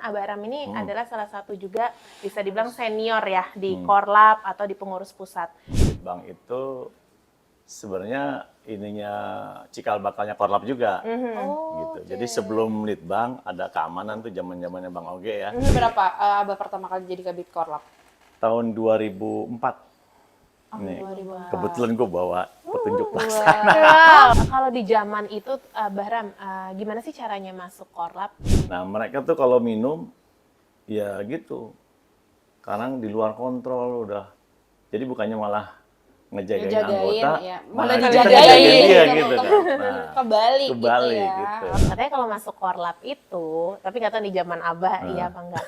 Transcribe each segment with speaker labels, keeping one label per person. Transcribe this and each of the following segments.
Speaker 1: Abah Ram ini adalah salah satu juga bisa dibilang senior ya di Korlap atau di pengurus pusat.
Speaker 2: Bank itu sebenarnya ininya cikal bakalnya Korlap juga. Gitu.
Speaker 3: Oke.
Speaker 2: Jadi sebelum Litbang ada keamanan tuh zaman-zamannya Bang Oge ya.
Speaker 3: Berapa Abah pertama kali jadi Kabid Korlap?
Speaker 2: Tahun 2004. Nih,
Speaker 3: 2004.
Speaker 2: kebetulan gue bawa petunjuk pelaksana.
Speaker 1: Wow. Kalau di zaman itu Abah Ram, gimana sih caranya masuk Korlap?
Speaker 2: Nah, mereka tuh kalau minum ya gitu. Sekarang di luar kontrol udah. Jadi bukannya malah ngejagain anggota,
Speaker 3: ya.
Speaker 2: malah
Speaker 3: Malah
Speaker 2: kita
Speaker 3: dijagain
Speaker 2: ngejagain dia
Speaker 3: gitu.
Speaker 2: gitu kan. Nah,
Speaker 3: Kebalik gitu
Speaker 2: kebalik
Speaker 3: ya.
Speaker 2: gitu.
Speaker 1: Katanya kalau masuk Korlap itu, tapi nggak tahu di zaman Abah iya apa enggak.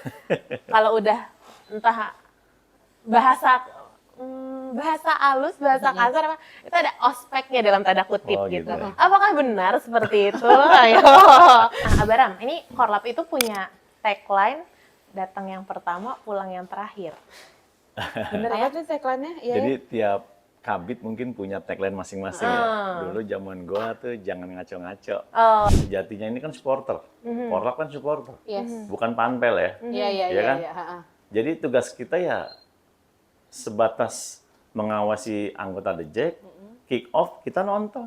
Speaker 1: Kalau udah entah bahasa halus, bahasa kasar, apa, itu ada ospeknya dalam tanda kutip
Speaker 2: Oh,
Speaker 1: gitu.
Speaker 2: gitu.
Speaker 1: Apakah benar seperti itu? Ayo. Nah, Abah Ram, ini Korlap itu punya tagline, datang yang pertama, pulang yang terakhir. Bener ya?
Speaker 3: Apa tuh tagline-nya? Iya.
Speaker 2: Jadi tiap kabit mungkin punya tagline masing-masing ya. Dulu zaman gua tuh jangan ngaco-ngaco.
Speaker 1: Oh,
Speaker 2: Sejatinya ini kan supporter. Korlap kan supporter.
Speaker 3: Yes.
Speaker 2: Bukan panpel ya.
Speaker 3: Iya, iya,
Speaker 2: Iya
Speaker 3: iya.
Speaker 2: kan?
Speaker 3: Iya, ha-ha.
Speaker 2: Jadi tugas kita ya sebatas mengawasi anggota The Jack, kick off kita nonton.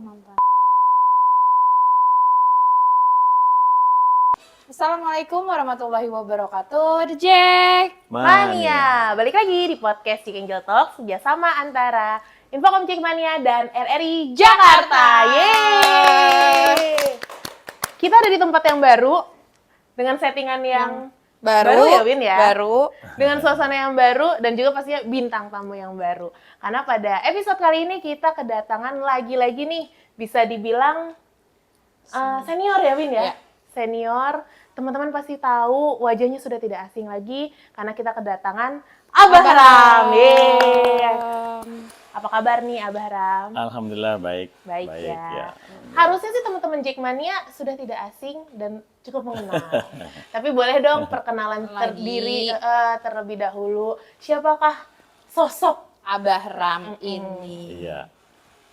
Speaker 3: Assalamualaikum warahmatullahi wabarakatuh. The Jack.
Speaker 1: Mania, balik lagi di podcast Chick Angel Talk kerjasama antara Infocom Jackmania dan RRI Jakarta. Yeay! Kita ada di tempat yang baru dengan settingan yang baru ya, Win ya?
Speaker 3: Baru.
Speaker 1: Dengan suasana yang baru dan juga pastinya bintang tamu yang baru. Karena pada episode kali ini kita kedatangan lagi-lagi nih bisa dibilang senior ya, Win ya?
Speaker 3: Ya.
Speaker 1: Senior, teman-teman pasti tahu wajahnya sudah tidak asing lagi karena kita kedatangan Abah Ram. Yeay. Apa kabar nih Abah Ram?
Speaker 2: Alhamdulillah baik.
Speaker 1: Baik ya. Harusnya sih teman-teman Jackmania sudah tidak asing dan cukup mengenal. Tapi boleh dong perkenalan
Speaker 3: Lagi.
Speaker 1: terlebih dahulu. Siapakah sosok
Speaker 3: Abah Ram ini.
Speaker 2: Iya.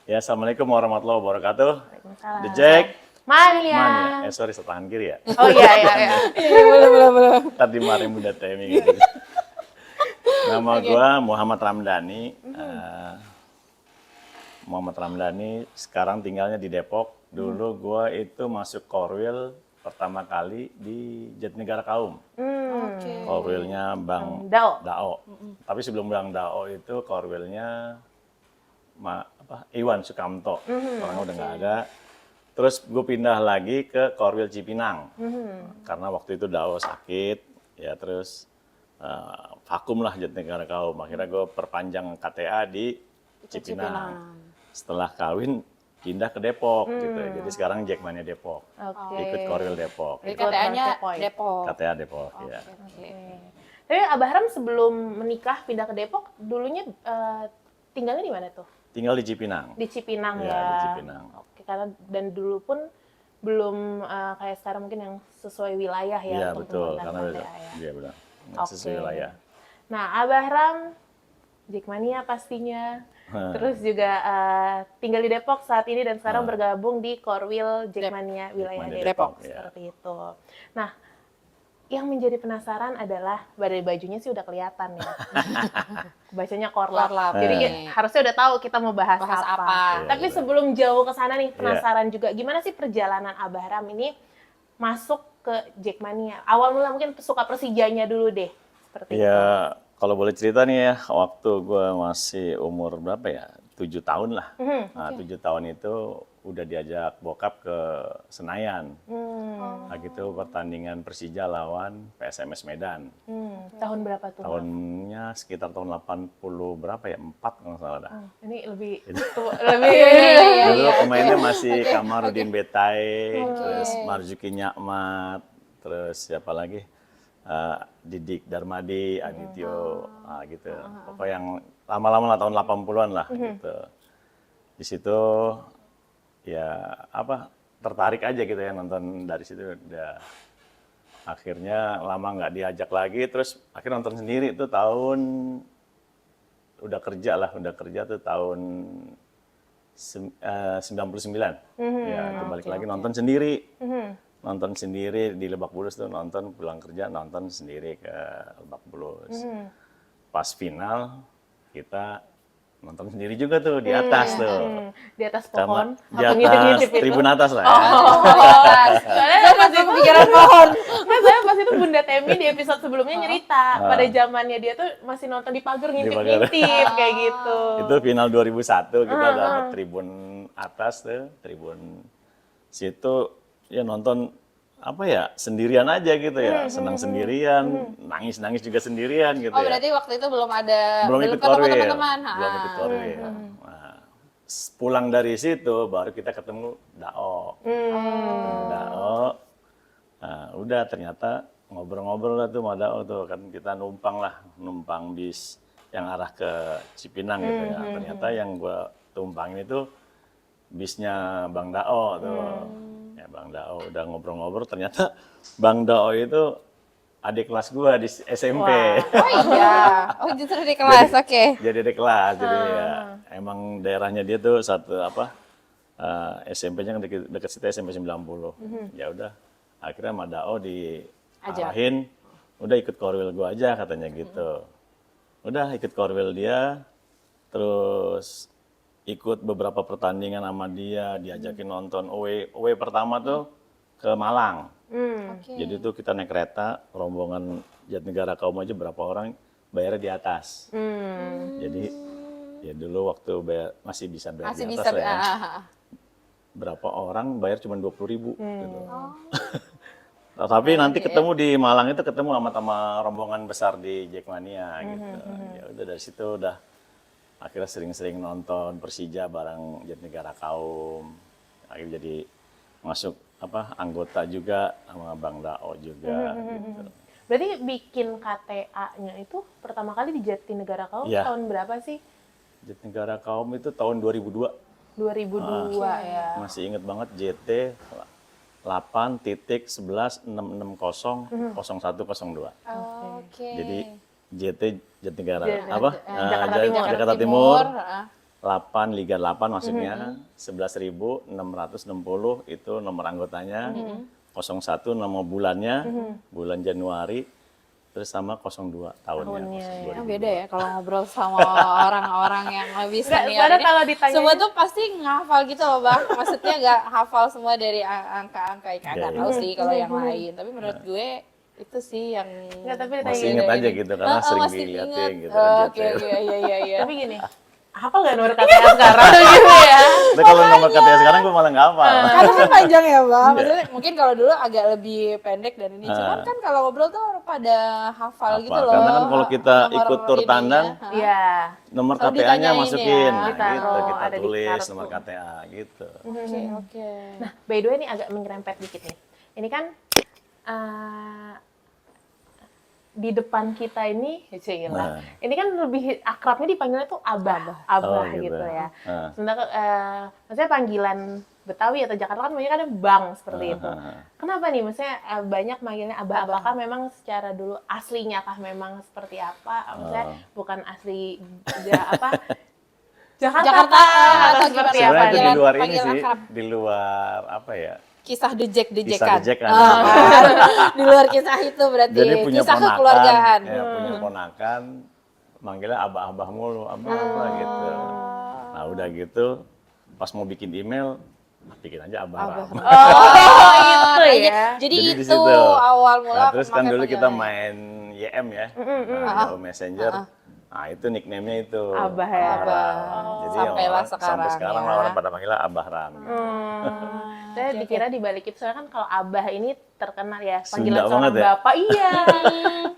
Speaker 2: Ya, Assalamualaikum warahmatullahi wabarakatuh.
Speaker 1: Waalaikumsalam.
Speaker 2: The Jack.
Speaker 1: Mania.
Speaker 2: Sorry, tangan kiri ya.
Speaker 1: Oh iya.
Speaker 2: Belum. Tadi mari muda TMI gitu. Nama gua Muhammad Ramdhani. Muhammad Ramdhani sekarang tinggalnya di Depok. Dulu gua itu masuk Korwil pertama kali di Jatinegara Kaum.
Speaker 3: Oke.
Speaker 2: Korwilnya Bang
Speaker 1: Dao.
Speaker 2: Dao. Tapi sebelum Bang Dao itu Korwilnya Iwan Sukamto. Orangnya udah nggak ada. Terus gue pindah lagi ke Korwil Cipinang. Karena waktu itu Dao sakit, ya terus vakum lah Jatinegara Kaum. Akhirnya gue perpanjang KTA di Cipinang. Setelah kawin pindah ke Depok gitu. Jadi sekarang Jackmania Depok.
Speaker 1: Oke.
Speaker 2: Ikut Korwil Depok.
Speaker 3: Jadi
Speaker 2: Gitu.
Speaker 3: KTA-nya
Speaker 1: Kepoin.
Speaker 3: Depok.
Speaker 2: KTA Depok, ya.
Speaker 1: Oke. Tapi Abah Ram sebelum menikah pindah ke Depok, dulunya tinggalnya di mana tuh?
Speaker 2: Tinggal di Cipinang.
Speaker 1: Di Cipinang
Speaker 2: Ya,
Speaker 1: ya.
Speaker 2: di Cipinang.
Speaker 1: Oke, karena dan dulu pun belum kayak sekarang mungkin yang sesuai wilayah ya.
Speaker 2: Iya
Speaker 1: untuk
Speaker 2: betul,
Speaker 1: pembuatan
Speaker 2: karena
Speaker 1: KTA ya.
Speaker 2: dia bilang nggak
Speaker 1: Oke.
Speaker 2: sesuai wilayah.
Speaker 1: Nah, Abah Ram, Jackmania pastinya. Terus juga tinggal di Depok saat ini dan sekarang bergabung di Korwil Jackmania wilayah
Speaker 2: Jackmania
Speaker 1: Depok.
Speaker 2: Depok, ya.
Speaker 1: Seperti itu. Nah, yang menjadi penasaran adalah dari bajunya sih udah kelihatan ya. Bacanya Korlap.
Speaker 3: Korlap.
Speaker 1: Jadi harusnya udah tahu kita mau bahas
Speaker 3: Bahas
Speaker 1: apa.
Speaker 3: apa.
Speaker 1: Tapi sebelum jauh ke sana nih penasaran juga gimana sih perjalanan Abah Ram ini masuk ke Jackmania. Awal mula mungkin suka Persijanya dulu deh. Seperti itu.
Speaker 2: Ya, kalau boleh cerita nih ya, waktu gue masih umur berapa ya? 7 tahun lah. Nah, 7 tahun itu udah diajak bokap ke Senayan. Nah, gitu pertandingan Persija lawan PSMS Medan.
Speaker 1: Tahun berapa tuh?
Speaker 2: Tahunnya sekitar tahun 80 berapa ya? 4 kalau nggak salah dah.
Speaker 1: Ini lebih
Speaker 2: Dulu pemainnya masih Kamarudin Betai, terus Marzuki Nyakmat, terus siapa lagi? Didik Darmadi, Adityo, gitu. Pokoknya yang lama-lama lah tahun 80-an lah gitu. Di situ ya tertarik aja gitu ya nonton dari situ udah akhirnya lama nggak diajak lagi terus akhirnya nonton sendiri tuh tahun udah kerja tuh tahun 99 ya itu balik lagi nonton sendiri nonton sendiri di Lebak Bulus tuh, nonton pulang kerja nonton sendiri ke Lebak Bulus. Pas final kita nonton sendiri juga tuh di atas tuh.
Speaker 1: Di atas
Speaker 2: Sama
Speaker 1: pohon.
Speaker 2: di
Speaker 1: apa
Speaker 2: atas
Speaker 1: ngintip-ngintip itu?
Speaker 2: tribun atas lah ya.
Speaker 1: Soalnya pas itu
Speaker 3: Pikiran pohon.
Speaker 1: Nah, saya pas itu Bunda Temi di episode sebelumnya nyerita pada zamannya dia tuh masih nonton di pagar ngintip-ngintip kayak gitu.
Speaker 2: Itu final 2001 kita dapat tribun atas tuh, tribun situ ya nonton apa ya sendirian aja gitu ya, senang sendirian, nangis juga sendirian gitu
Speaker 3: Oh,
Speaker 2: ya.
Speaker 3: berarti waktu itu belum ada
Speaker 2: Belum ikut
Speaker 3: ketemu
Speaker 2: korwil,
Speaker 3: teman-teman.
Speaker 2: belum ikut korwil. Nah, pulang dari situ baru kita ketemu Dao. Ketemu Dao. Nah, udah ternyata ngobrol-ngobrol lah tuh sama Dao tuh kan kita numpang bis yang arah ke Cipinang gitu ya. Ternyata yang gua tumpangin itu bisnya Bang Dao tuh. Ya Bang Dao udah ngobrol-ngobrol ternyata Bang Dao itu adik kelas gua di SMP.
Speaker 3: Oh iya. Oh, justru di kelas. Oke.
Speaker 2: Jadi adik kelas, jadi ya emang daerahnya dia tuh satu SMP-nya kan deket situ SMP 90. Ya udah, akhirnya sama Dao diarahin, udah ikut korwil gua aja katanya gitu. Udah ikut korwil dia, terus ikut beberapa pertandingan sama dia, diajakin nonton OW pertama tuh ke Malang.
Speaker 3: Oke.
Speaker 2: Jadi tuh kita naik kereta, rombongan Jatinegara Kaum aja berapa orang bayarnya di atas. Jadi ya dulu waktu masih bisa bayar
Speaker 3: Masih
Speaker 2: di
Speaker 3: bisa.
Speaker 2: atas lah ya. Berapa orang bayar cuma 20.000 gitu. Nah, tapi nanti ketemu di Malang itu ketemu sama rombongan besar di Jackmania gitu. Ya udah dari situ udah akhirnya sering-sering nonton Persija bareng Jatinegara Kaum. Akhirnya jadi masuk anggota juga sama Bang Dao juga gitu.
Speaker 1: Berarti bikin KTA-nya itu pertama kali di Jatinegara Kaum
Speaker 2: Iya.
Speaker 1: tahun berapa sih?
Speaker 2: Jatinegara Kaum itu tahun 2002.
Speaker 1: 2002 ya.
Speaker 2: Masih inget banget JT 8.11.660.0102.
Speaker 3: Oke.
Speaker 2: Jadi JT Jatinegara
Speaker 1: Jakarta
Speaker 2: Timur.
Speaker 3: Heeh.
Speaker 2: 8 Liga 8 maksudnya 11.660 itu nomor anggotanya, 01 nama bulannya, bulan Januari, terus sama 02 tahunnya.
Speaker 3: Yang beda ya kalau ngobrol sama orang-orang yang lebih
Speaker 1: Nggak,
Speaker 3: senior
Speaker 1: soalnya
Speaker 3: ini.
Speaker 1: kalau ditanya
Speaker 3: Semua tuh pasti ngehafal gitu loh, Bang. Maksudnya nggak hafal semua dari angka-angka. Ya, nggak tahu sih kalau yang lain. Tapi menurut gue itu sih yang
Speaker 1: Nggak, tapi ditanya
Speaker 2: Masih inget aja gitu karena sering
Speaker 3: masih
Speaker 2: dilihatin
Speaker 3: inget.
Speaker 2: gitu.
Speaker 3: Oke, iya.
Speaker 1: Tapi gini, hafal nggak nomor KTA sekarang gitu ya?
Speaker 2: Tapi kalau nomor KTA sekarang gue malah nggak hafal.
Speaker 3: Karena kan panjang ya, Bang. Maksudnya mungkin kalau dulu agak lebih pendek dan ini. Cuman kan kalau ngobrol tuh pada hafal gitu loh.
Speaker 2: Karena kan kalau kita
Speaker 3: Nomor
Speaker 2: ikut tur
Speaker 3: ininya.
Speaker 2: tandang,
Speaker 1: Iya.
Speaker 2: nomor
Speaker 3: Selalu
Speaker 2: KTA-nya
Speaker 3: ditanyain
Speaker 2: masukin,
Speaker 3: ya.
Speaker 2: nah,
Speaker 1: Ditaruh,
Speaker 2: gitu kita
Speaker 1: ada di
Speaker 2: tulis
Speaker 1: kartu.
Speaker 2: nomor KTA gitu.
Speaker 3: Oke.
Speaker 1: Nah, by the way ini agak menyerempet dikit nih. Ini kan di depan kita ini,
Speaker 2: Nah.
Speaker 1: ini kan lebih akrabnya dipanggilnya tuh abah
Speaker 2: Oh, gitu.
Speaker 1: gitu ya.
Speaker 2: Nah.
Speaker 1: Sementara maksudnya panggilan Betawi atau Jakarta kan banyak kan bang seperti itu. Kenapa nih? Maksudnya banyak manggilnya abah. Apakah memang secara dulu aslinya kah memang seperti apa? Maksudnya bukan asli Jakarta atau seperti
Speaker 3: gimana?
Speaker 1: apa?
Speaker 2: Sebenarnya itu di
Speaker 3: Panggilan-
Speaker 2: luar ini
Speaker 3: panggilan
Speaker 2: sih,
Speaker 3: akrab.
Speaker 2: di luar apa ya?
Speaker 3: Kisah
Speaker 2: Kisah
Speaker 3: dejek-dejekan.
Speaker 2: dejekan.
Speaker 3: Di luar kisah itu berarti.
Speaker 2: Jadi punya
Speaker 3: Kisah
Speaker 2: ponakan,
Speaker 3: kekeluargaan.
Speaker 2: ya, punya ponakan, manggilnya abah-abah mulu, abah gitu. Nah udah gitu, pas mau bikin email, bikin aja abah Ram.
Speaker 1: Oh, itu
Speaker 3: Nah,
Speaker 1: ya.
Speaker 3: Jadi
Speaker 2: Jadi di
Speaker 3: itu
Speaker 2: situ.
Speaker 3: awal mula.
Speaker 2: Nah, terus kan
Speaker 3: pakai
Speaker 2: dulu kita
Speaker 3: panggilan.
Speaker 2: main YM ya, nah, Yahoo Messenger. Nah itu nickname-nya itu
Speaker 1: Abah ya?
Speaker 2: Ram. Jadi
Speaker 3: Sampailah
Speaker 2: sampai
Speaker 3: sekarang
Speaker 2: sekarang
Speaker 3: ya.
Speaker 2: lah orang pada panggilnya Abah Ram.
Speaker 1: Saya dikira di balik itu soalnya kan kalau abah ini terkenal ya
Speaker 2: Sunda
Speaker 1: panggilan seorang
Speaker 2: banget ya?
Speaker 1: bapak. Iya.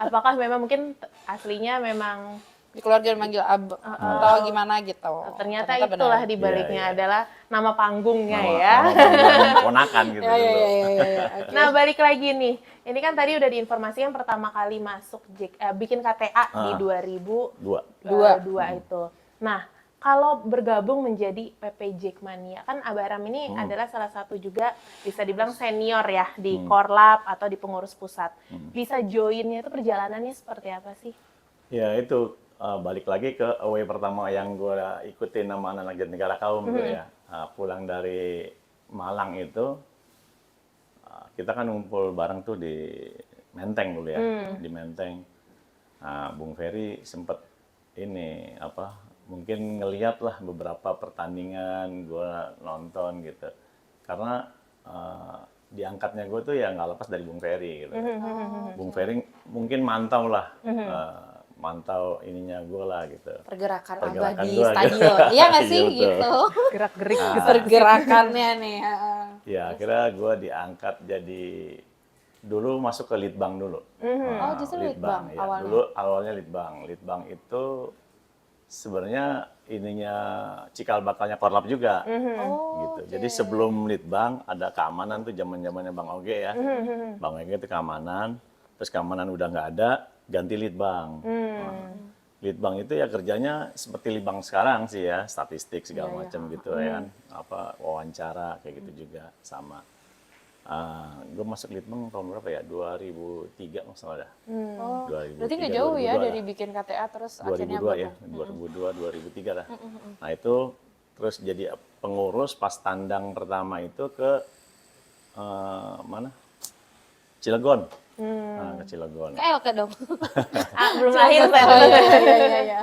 Speaker 1: Apakah memang mungkin aslinya memang
Speaker 3: Di keluarga manggil atau gimana gitu.
Speaker 1: ternyata
Speaker 3: benar.
Speaker 1: itulah di baliknya
Speaker 2: Iya, iya.
Speaker 1: adalah nama panggungnya
Speaker 2: Nama-
Speaker 1: ya.
Speaker 2: nama panggilan ponakan gitu
Speaker 3: Iya,
Speaker 2: dulu.
Speaker 3: iya. Oke.
Speaker 1: Nah balik lagi nih, ini kan tadi udah diinformasikan pertama kali masuk bikin KTA di 2022 itu. Nah kalau bergabung menjadi PP Jackmania, kan Abah Ram ini adalah salah satu juga bisa dibilang senior ya di Korlap atau di pengurus pusat. Bisa joinnya itu perjalanannya seperti apa sih?
Speaker 2: Ya itu balik lagi ke away pertama yang gue ikutin sama anak-anak Jatinegara Kaum gitu ya. Pulang dari Malang itu kita kan ngumpul bareng tuh di Menteng dulu ya, di Menteng. Nah, Bung Ferry sempet ini mungkin ngeliat lah beberapa pertandingan gue nonton gitu. Karena diangkatnya gue tuh ya nggak lepas dari Bung Ferry gitu. Bung Ferry mungkin mantau lah, mantau ininya gue lah gitu.
Speaker 3: Pergerakan Abah
Speaker 2: Pergerakan
Speaker 3: di
Speaker 2: gua,
Speaker 3: stadion. Iya nggak sih
Speaker 2: Iya, betul.
Speaker 3: gitu?
Speaker 1: Gerak-gerik
Speaker 3: Pergerakannya nih.
Speaker 2: Ya akhirnya gue diangkat jadi dulu masuk ke Litbang dulu.
Speaker 3: Oh, justru Litbang
Speaker 2: ya.
Speaker 3: awalnya.
Speaker 2: Dulu awalnya Litbang. Litbang itu sebenarnya ininya cikal bakalnya Korlap juga.
Speaker 3: Oh,
Speaker 2: Gitu. Jadi sebelum Litbang ada keamanan tuh zaman-zamannya Bang Oge ya. Bang Oge itu keamanan, terus keamanan udah nggak ada, ganti Litbang. Nah, Litbang itu ya kerjanya seperti Litbang sekarang sih ya, statistik segala macam gitu ya kan. Wawancara kayak gitu juga sama. Gue masuk Litbang tahun berapa ya? 2003 masalah dah.
Speaker 3: Oh,
Speaker 2: 2003,
Speaker 3: berarti nggak jauh ya
Speaker 2: 2002
Speaker 3: dari
Speaker 2: lah.
Speaker 3: bikin KTA terus akhirnya
Speaker 2: 2002 ya, 2002, 2003 lah. Nah itu terus jadi pengurus pas tandang pertama itu ke mana? Cilegon. Nah, ke Cilegon.
Speaker 3: Ke Elke dong.
Speaker 1: belum lahir saya.
Speaker 3: Iya.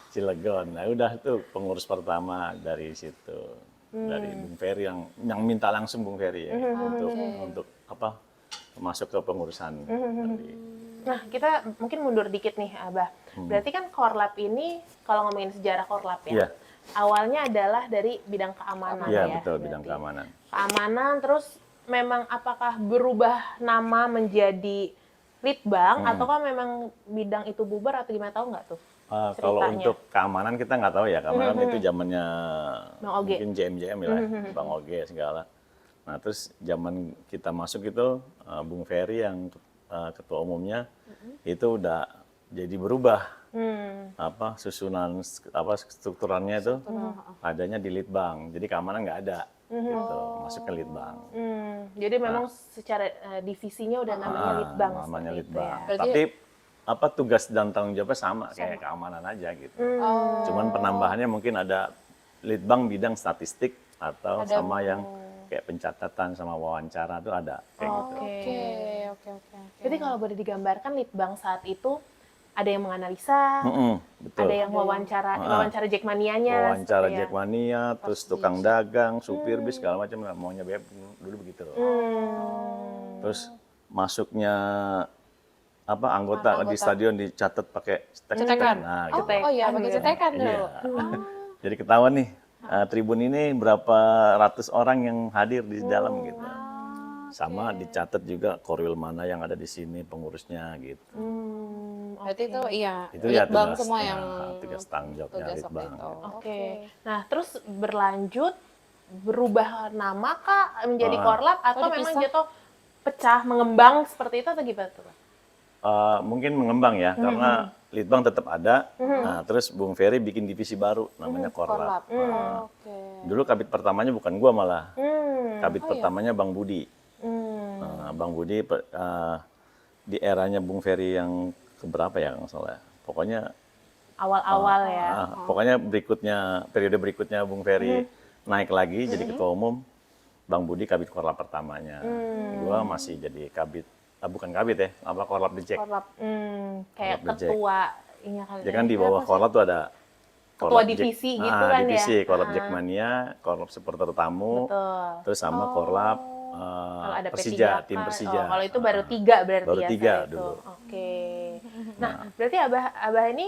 Speaker 2: Cilegon. Nah udah tuh pengurus pertama dari situ. Dari Bung Ferry yang minta langsung Bung Ferry ya untuk masuk ke pengurusan.
Speaker 1: Nah, kita mungkin mundur dikit nih, Abah. Berarti kan Korlap ini, kalau ngomongin sejarah Korlap ya,
Speaker 2: Iya.
Speaker 1: awalnya adalah dari bidang keamanan
Speaker 2: Iya
Speaker 1: ya.
Speaker 2: betul, bidang
Speaker 1: berarti.
Speaker 2: keamanan.
Speaker 1: Keamanan, terus memang apakah berubah nama menjadi Litbang, ataukah memang bidang itu bubar atau gimana, tahu nggak tuh?
Speaker 2: Kalau
Speaker 1: ceritanya?
Speaker 2: untuk keamanan kita nggak tahu ya, keamanan itu zamannya
Speaker 1: Bang Oge.
Speaker 2: mungkin JM ya, Bang Oge segala. Nah terus zaman kita masuk itu Bung Ferry yang ketua umumnya itu udah jadi berubah susunan strukturannya itu adanya di Litbang, jadi keamanan nggak ada, gitu, masuk ke Litbang.
Speaker 1: Jadi memang secara divisinya udah namanya Litbang.
Speaker 2: Namanya
Speaker 1: seperti itu
Speaker 2: Litbang.
Speaker 1: ya.
Speaker 3: Berarti-
Speaker 2: Tapi tugas dan tanggung jawabnya sama kayak keamanan aja gitu. Cuman penambahannya mungkin ada Litbang bidang statistik atau sama yang kayak pencatatan sama wawancara tuh ada kayak gitu.
Speaker 3: Oke.
Speaker 1: Jadi kalau boleh digambarkan Litbang saat itu ada yang menganalisa,
Speaker 2: Betul.
Speaker 1: ada yang wawancara Jackmanianya,
Speaker 2: Wawancara
Speaker 1: seperti ya.
Speaker 2: Jackmania, terus tukang dagang, supir bis segala macam maunya beb dulu begitu. Terus masuknya anggota di stadion dicatat pakai
Speaker 3: Cetekan.
Speaker 2: Nah, gitu.
Speaker 3: Oh iya, pakai cetekan dulu.
Speaker 2: Iya. Jadi ketahuan nih tribun ini berapa ratus orang yang hadir di dalam gitu. Sama dicatat juga korwil mana yang ada di sini pengurusnya gitu.
Speaker 3: Berarti itu iya,
Speaker 2: Itu ya
Speaker 3: Litbang
Speaker 2: tugas,
Speaker 3: semua yang
Speaker 2: tugas tanggung jawabnya
Speaker 3: tugas waktu
Speaker 2: Litbang.
Speaker 3: itu.
Speaker 1: Oke. Nah, terus berlanjut berubah nama kah menjadi Korlap atau memang
Speaker 3: dipisah?
Speaker 1: jatuh pecah mengembang seperti itu atau gimana tuh? Pak?
Speaker 2: Mungkin mengembang ya, karena Litbang tetap ada. Nah, terus Bung Ferry bikin divisi baru namanya Korlap.
Speaker 3: Oke.
Speaker 2: Dulu kabit pertamanya bukan gua malah. Kabit pertamanya Bang Budi. Bang Budi di eranya Bung Ferry yang keberapa ya nggak salah. Pokoknya
Speaker 1: Awal-awal ya.
Speaker 2: pokoknya periode berikutnya Bung Ferry naik lagi jadi ketua umum. Bang Budi kabit Korlap pertamanya. Gua masih jadi kabit, bukan kabit ya, Korlap Dejek.
Speaker 3: Korlap.
Speaker 1: Kayak
Speaker 2: Korlap Jack.
Speaker 1: ketua ini kali.
Speaker 2: Ya kan di bawah Korlap tuh ada
Speaker 1: Ketua
Speaker 2: Korlap
Speaker 1: divisi
Speaker 2: Jack-
Speaker 1: gitu kan ya?
Speaker 2: divisi, Korlap Jackmania, Korlap supporter tamu,
Speaker 1: Betul.
Speaker 2: terus sama Korlap
Speaker 1: Kalau ada
Speaker 2: Persija,
Speaker 1: P3
Speaker 2: tim
Speaker 1: kan.
Speaker 2: Persija.
Speaker 1: Oh, kalau itu baru 3 berarti
Speaker 2: Baru
Speaker 1: ya.
Speaker 2: 3
Speaker 1: saat itu.
Speaker 2: dulu.
Speaker 1: Oke. Nah, berarti Abah ini,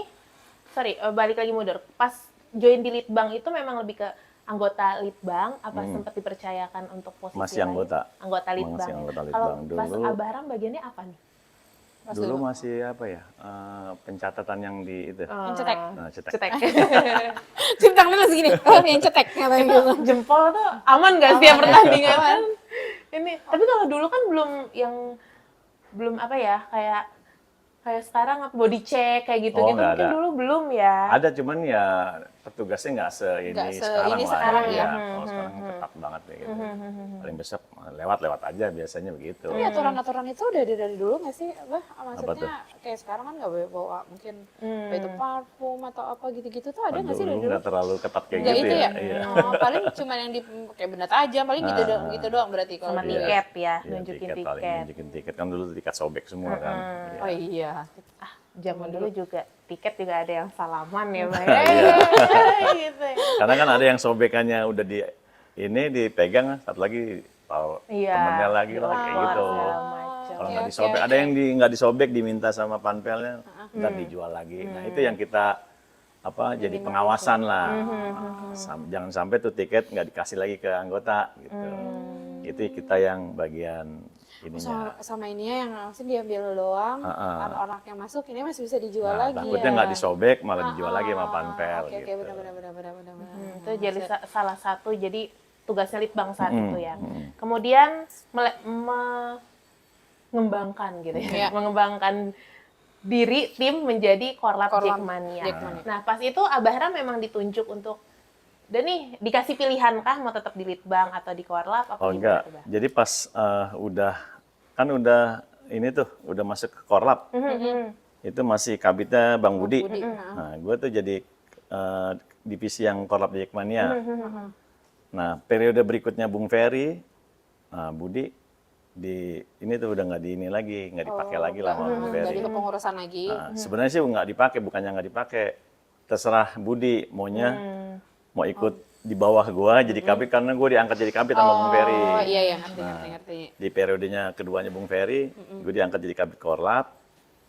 Speaker 1: balik lagi mundur. Pas join di Litbang itu memang lebih ke anggota Litbang, apa sempat dipercayakan untuk posisi
Speaker 2: Masih
Speaker 1: lain?
Speaker 2: anggota.
Speaker 1: Anggota Litbang.
Speaker 2: Masih anggota
Speaker 1: Kalau
Speaker 2: Litbang.
Speaker 1: pas
Speaker 2: Dulu-
Speaker 1: Abah Ram bagiannya apa nih?
Speaker 2: Dulu masih pencatatan yang di itu.
Speaker 3: Yang cetek.
Speaker 2: Nah, cetek.
Speaker 1: Cetek.
Speaker 3: Cium tangannya segini. Oh, yang cetek katanya gitu.
Speaker 1: Jempol tuh aman nggak setiap pertandingan kan? Ini, tapi kalau dulu kan belum apa ya, kayak sekarang body check kayak gitu-gitu
Speaker 2: nggak
Speaker 1: mungkin
Speaker 2: ada.
Speaker 1: dulu belum ya.
Speaker 2: Ada cuman ya petugasnya nggak
Speaker 3: Nggak
Speaker 2: sekarang
Speaker 3: ini
Speaker 2: lah.
Speaker 3: sekarang ya.
Speaker 2: Kalau sekarang ketat banget ya gitu. Paling besok lewat-lewat aja biasanya begitu.
Speaker 3: Tapi aturan-aturan itu udah dari dulu nggak sih? Maksudnya
Speaker 2: tuh?
Speaker 3: kayak sekarang kan nggak boleh bawa mungkin itu parfum atau apa gitu-gitu tuh ada nggak sih dari
Speaker 2: Dulu
Speaker 3: dulu?
Speaker 2: nggak terlalu ketat kayak
Speaker 3: Nggak
Speaker 2: gitu
Speaker 3: itu
Speaker 2: ya.
Speaker 3: ya?
Speaker 2: Iya.
Speaker 3: Oh, paling cuma yang di kayak benda tajam paling gitu doang berarti kalau
Speaker 1: Sama
Speaker 3: dulu ya.
Speaker 1: tiket ya,
Speaker 2: Iya,
Speaker 1: nunjukin
Speaker 2: paling
Speaker 1: tiket.
Speaker 2: nunjukin tiket kan dulu tiket sobek semua kan. Iya.
Speaker 3: Oh iya.
Speaker 1: Zaman dulu juga tiket juga ada yang salaman ya, Mbak.
Speaker 2: Iya.
Speaker 1: Gitu ya.
Speaker 2: Karena kan ada yang sobekannya udah ini dipegang, satu lagi tahu
Speaker 1: Iya.
Speaker 2: temennya lagi lah kayak
Speaker 1: Keluar
Speaker 2: gitu.
Speaker 1: segala macam.
Speaker 2: Kalau
Speaker 3: Oke,
Speaker 2: nggak
Speaker 3: oke,
Speaker 2: disobek,
Speaker 3: oke.
Speaker 2: ada yang nggak disobek diminta sama panpelnya, ntar dijual lagi. Nah itu yang kita jadi pengawasan lah. Jangan sampai tuh tiket nggak dikasih lagi ke anggota gitu. Itu kita yang bagian ininya.
Speaker 3: Sama ini ya yang langsung diambil doang, orang yang masuk ini masih bisa dijual
Speaker 2: Nah,
Speaker 3: lagi
Speaker 2: takutnya
Speaker 3: ya.
Speaker 2: nggak disobek malah dijual lagi sama panpel
Speaker 3: Oke,
Speaker 2: gitu.
Speaker 3: benar.
Speaker 1: Itu jadi salah satu jadi tugasnya Litbang saat itu ya. Kemudian mengembangkan gitu ya,
Speaker 3: Iya.
Speaker 1: mengembangkan diri tim menjadi Korlap
Speaker 3: Korlap
Speaker 1: Jackmania.
Speaker 3: Jackmania.
Speaker 1: Nah pas itu Abahra memang ditunjuk untuk, dan nih dikasih pilihan kah mau tetap di Litbang atau di Korlap? Apa
Speaker 2: Oh
Speaker 1: gimana
Speaker 2: enggak,
Speaker 1: tuh, Bah?
Speaker 2: jadi pas udah masuk ke Korlap, itu masih kabitnya Bang Budi. Nah, gue tuh jadi divisi yang Korlap Jackmania. Nah, periode berikutnya Bung Ferry, Budi ini tuh udah nggak nggak dipakai lagi lah sama Bung
Speaker 3: Jadi
Speaker 2: Ferry.
Speaker 3: kepengurusan lagi.
Speaker 2: Nah, sebenarnya sih nggak dipakai, bukannya nggak dipakai, terserah Budi maunya mau ikut di bawah gua jadi kabit karena gua diangkat jadi kabit sama Bung Ferry.
Speaker 3: Oh iya ngerti.
Speaker 2: Di periodenya keduanya Bung Ferry, gue diangkat jadi kabit Korlap.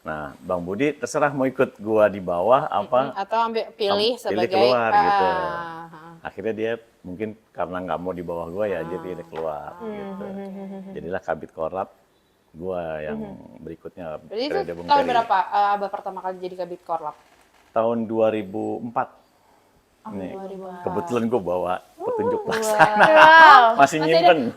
Speaker 2: Nah, Bang Budi terserah mau ikut gua di bawah apa,
Speaker 3: Atau pilih sebagai
Speaker 2: keluar gitu.
Speaker 3: ah.
Speaker 2: Akhirnya dia mungkin karena nggak mau di bawah gua ya dia pilih keluar gitu. Jadilah kabit Korlap gua yang berikutnya
Speaker 3: Berarti itu
Speaker 2: periode Bung
Speaker 3: tahun
Speaker 2: Ferry.
Speaker 3: berapa Abah pertama kali jadi kabit Korlap?
Speaker 2: Tahun 2004. Nih, kebetulan gue bawa petunjuk pelaksana. Masih nyimpen.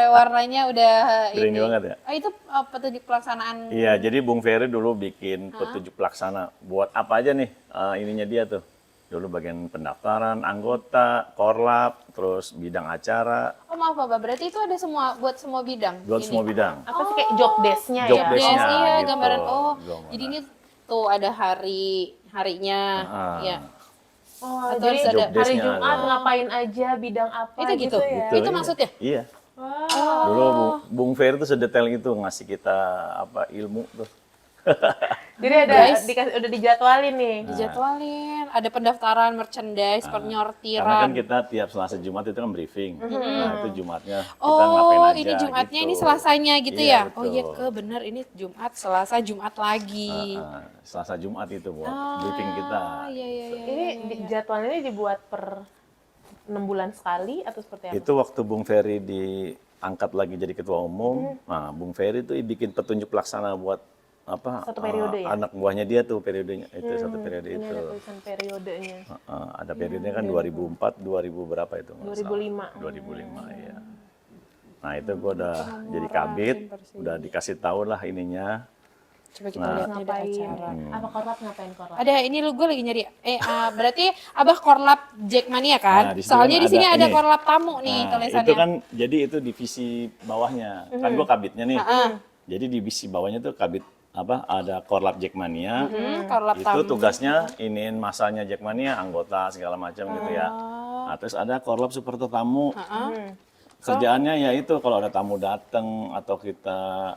Speaker 3: Warnanya udah
Speaker 2: Keren
Speaker 3: ini.
Speaker 2: banget ya.
Speaker 3: Itu petunjuk pelaksanaan.
Speaker 2: Iya, jadi Bung Ferry dulu bikin petunjuk pelaksana. Buat apa aja nih ininya dia tuh. Dulu bagian pendaftaran, anggota, Korlap, terus bidang acara,
Speaker 3: Oh maaf Bapak, berarti itu ada buat semua bidang?
Speaker 2: buat
Speaker 3: ini?
Speaker 2: semua bidang.
Speaker 1: Apa sih kayak job desk-nya
Speaker 2: Job
Speaker 1: ya?
Speaker 2: desk-nya.
Speaker 3: Iya,
Speaker 2: gitu.
Speaker 3: gambaran. Oh,
Speaker 2: Gimana?
Speaker 3: jadi ini tuh ada harinya. Ya.
Speaker 1: Oh,
Speaker 3: Atau
Speaker 1: jadi
Speaker 3: harus ada
Speaker 1: hari
Speaker 2: desk-nya
Speaker 1: Jumat
Speaker 2: ada.
Speaker 1: ngapain aja, bidang apa
Speaker 3: Itu gitu?
Speaker 1: ya?
Speaker 3: Itu
Speaker 2: iya.
Speaker 3: maksudnya?
Speaker 2: Iya. Dulu Bung Ferry tuh sedetail itu ngasih kita ilmu tuh.
Speaker 1: Jadi ada
Speaker 3: Guys.
Speaker 1: udah dijadwalin nih.
Speaker 3: Dijadwalin, ada pendaftaran merchandise,
Speaker 2: Karena kan
Speaker 3: penyortiran.
Speaker 2: kita tiap Selasa Jumat itu kan briefing. Nah, itu Jumatnya kita ngapain
Speaker 3: Oh,
Speaker 2: aja
Speaker 3: ini Jumatnya,
Speaker 2: gitu.
Speaker 3: ini Selasanya gitu
Speaker 2: Iya,
Speaker 3: ya? Oh iya,
Speaker 2: betul.
Speaker 3: bener ini Jumat, Selasa, Jumat lagi.
Speaker 2: Selasa Jumat itu buat briefing kita.
Speaker 3: Iya.
Speaker 1: Ini jadwalnya ini dibuat per 6 bulan sekali atau seperti apa?
Speaker 2: Itu waktu Bung Ferry diangkat lagi jadi ketua umum. Nah, Bung Ferry itu bikin petunjuk pelaksana buat
Speaker 1: Satu periode ya?
Speaker 2: anak buahnya dia tuh periodenya itu satu periode
Speaker 1: Ini
Speaker 2: itu.
Speaker 1: ada tulisan periodenya.
Speaker 2: Ada periodenya kan 2004, 2000 berapa itu? nggak
Speaker 1: 2005.
Speaker 2: salah. 2005 ya. Nah, itu gua udah jadi kabit, udah dikasih tahu lah ininya.
Speaker 3: Coba kita
Speaker 2: Nah.
Speaker 3: lihat nih ada
Speaker 1: Ngapain?
Speaker 3: acara.
Speaker 1: Apa Korlap ngapain Korlap?
Speaker 3: Ada ini lu gue lagi nyari. Berarti Abah Korlap Jackmania kan?
Speaker 2: Nah, di situ
Speaker 3: Soalnya
Speaker 2: kan
Speaker 3: di sini
Speaker 2: ada
Speaker 3: ada
Speaker 2: ini.
Speaker 3: Korlap tamu nih
Speaker 2: Nah,
Speaker 3: tulisannya.
Speaker 2: itu kan jadi itu divisi bawahnya. Kan gua kabitnya nih. Jadi divisi bawahnya tuh kabit ada Korlap Jackmania.
Speaker 3: Korlap
Speaker 2: Itu
Speaker 3: tamu.
Speaker 2: tugasnya iniin masanya Jackmania, anggota segala macam gitu ya. Nah, terus ada Korlap Super Tamu. Kerjaannya ya itu kalau ada tamu datang atau kita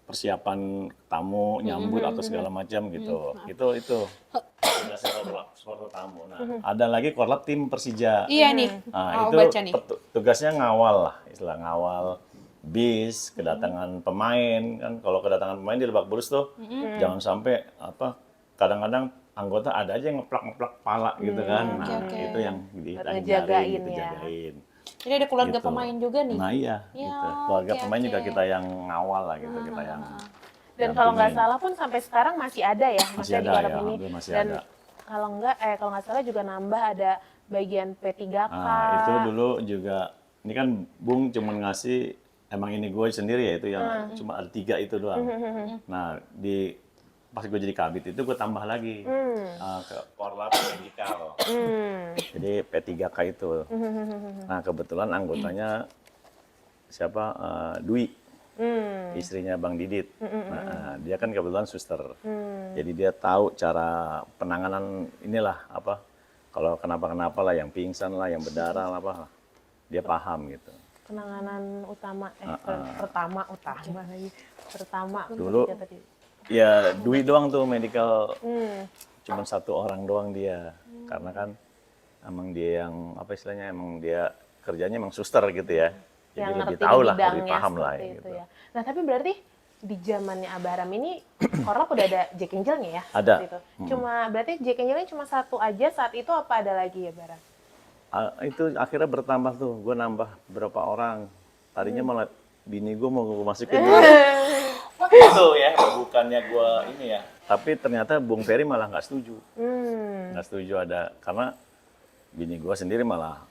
Speaker 2: persiapan tamu nyambut atau segala macam gitu. Itu tugasnya Korlap Super Tamu. Nah, ada lagi Korlap tim Persija.
Speaker 3: Iya nih.
Speaker 2: Nah,
Speaker 3: Mau
Speaker 2: itu
Speaker 3: baca nih.
Speaker 2: tugasnya ngawal lah, istilah ngawal bis, kedatangan pemain kan. Kalau kedatangan pemain di Lebak Bulus tuh jangan sampai kadang-kadang anggota ada aja yang ngeplak pala gitu kan. Nah,
Speaker 3: oke.
Speaker 2: itu yang
Speaker 1: Ngejagain
Speaker 2: dihindari gitu,
Speaker 1: ya.
Speaker 2: jagain.
Speaker 3: Jadi ada keluarga
Speaker 2: Gitu.
Speaker 3: pemain juga nih.
Speaker 2: Nah, iya,
Speaker 3: Ya,
Speaker 2: gitu. Keluarga
Speaker 3: oke,
Speaker 2: pemain juga
Speaker 3: oke.
Speaker 2: kita yang ngawal lah gitu, kita yang
Speaker 1: Dan kalau nggak
Speaker 2: dampingin.
Speaker 1: salah pun sampai sekarang masih ada ya,
Speaker 2: Masih
Speaker 1: maksudnya di
Speaker 2: ada
Speaker 1: Korlap
Speaker 2: ya,
Speaker 1: ini.
Speaker 2: alhamdulillah masih
Speaker 1: Dan
Speaker 2: ada.
Speaker 1: kalau nggak salah juga nambah ada bagian P3K.
Speaker 2: Nah, itu dulu juga, ini kan Bung cuma ngasih, emang ini gue sendiri ya, itu yang cuma ada 3 itu doang. Nah, di pas gue jadi kabit itu gue tambah lagi ke Korlap Medikal. Jadi P3K itu. Nah kebetulan anggotanya siapa? Dwi, istrinya Bang Didit. Nah, dia kan kebetulan suster. Jadi dia tahu cara penanganan inilah apa. Kalau kenapa-kenapa lah, yang pingsan lah, yang berdarah lah, apa. Dia paham gitu.
Speaker 1: Penanganan utama, utama lagi. Pertama.
Speaker 2: Dulu,
Speaker 1: ketika tadi.
Speaker 2: ya Dwi doang tuh medical, cuman satu orang doang dia. Karena kan emang dia yang, apa istilahnya, emang dia kerjanya emang suster gitu ya. Jadi
Speaker 1: Yang
Speaker 2: lebih
Speaker 1: ngerti
Speaker 2: tahu
Speaker 1: di
Speaker 2: lah, lebih
Speaker 1: bidangnya
Speaker 2: paham lah
Speaker 1: seperti
Speaker 2: gitu.
Speaker 1: itu ya. Nah tapi berarti di zamannya Abaram ini Korlap udah ada Jack Angelnya ya?
Speaker 2: Ada.
Speaker 1: Seperti itu. Cuma berarti Jack Angelnya cuma satu aja saat itu, apa ada lagi ya Baram?
Speaker 2: Itu akhirnya bertambah tuh, gue nambah berapa orang. Tadinya malah bini gue mau gue masukin dulu. Itu ya, bukannya gue ini ya. Tapi ternyata Bung Ferry malah nggak setuju. Nggak setuju ada, karena bini gue sendiri malah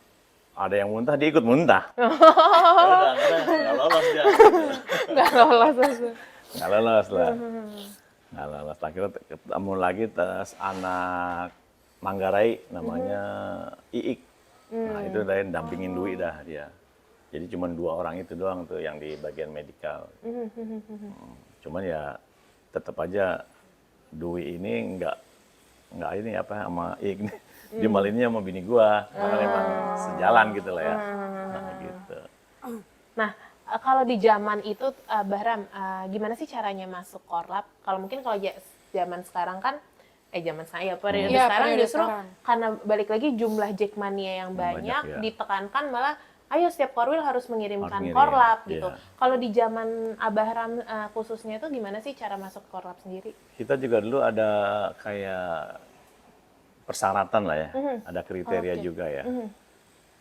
Speaker 2: ada yang muntah, dia ikut muntah. Ya udah, akhirnya nggak lolos dia.
Speaker 1: Nggak lolos.
Speaker 2: Nggak lolos lah. Nggak lolos. Akhirnya ketemu lagi tes anak Manggarai, namanya Iik. Nah itu dari dampingin Dwi dah dia. Jadi cuma 2 orang itu doang tuh yang di bagian medikal. Cuman ya tetap aja Dwi ini nggak ini apa sama Iik nih. Dia malinnya sama bini gua, karena emang sejalan gitu lah ya. Nah gitu.
Speaker 1: Nah kalau di zaman itu Bahram, gimana sih caranya masuk Korlap? Kalau mungkin kalau zaman sekarang kan, zaman saya periode
Speaker 3: Iya,
Speaker 1: sekarang
Speaker 3: periode
Speaker 1: justru
Speaker 3: sekarang.
Speaker 1: karena balik lagi jumlah Jackmania yang banyak,
Speaker 2: banyak, ya.
Speaker 1: ditekankan malah ayo setiap Korwil harus mengirimkan
Speaker 2: Harus ngirim,
Speaker 1: Korlap gitu.
Speaker 2: iya.
Speaker 1: Kalau di zaman Abahram khususnya itu gimana sih cara masuk Korlap sendiri?
Speaker 2: Kita juga dulu ada kayak persyaratan lah ya, ada kriteria juga ya.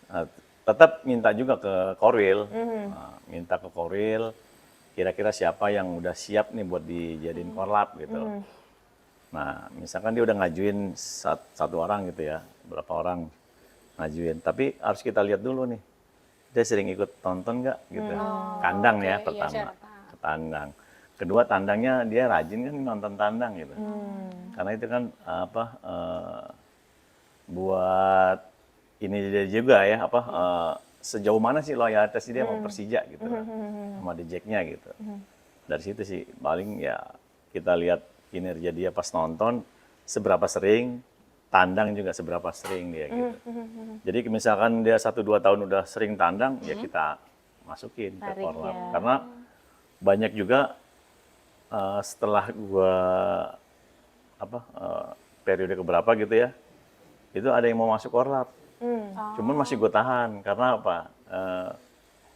Speaker 2: Nah, tetap minta juga ke Korwil, minta ke Korwil, kira-kira siapa yang udah siap nih buat dijadiin Korlap gitu. Nah, misalkan dia udah ngajuin satu orang gitu ya, berapa orang ngajuin. Tapi harus kita lihat dulu nih, dia sering ikut tonton nggak gitu. Kandang ya
Speaker 3: Oke, iya,
Speaker 2: pertama,
Speaker 3: syaratnya.
Speaker 2: ke tandang. Kedua, tandangnya dia rajin kan nonton tandang gitu. Karena itu kan apa buat ini dia juga ya, apa sejauh mana sih loyalitas dia sama Persija gitu, sama The Jack-nya gitu. Dari situ sih paling ya kita lihat kinerja dia pas nonton, seberapa sering, tandang juga seberapa sering dia gitu. Jadi misalkan dia 1-2 tahun udah sering tandang, ya kita masukin ke
Speaker 1: Tarik
Speaker 2: Korlap.
Speaker 1: ya.
Speaker 2: Karena banyak juga setelah gua periode keberapa gitu ya, itu ada yang mau masuk Korlap. Cuman masih gue tahan karena apa?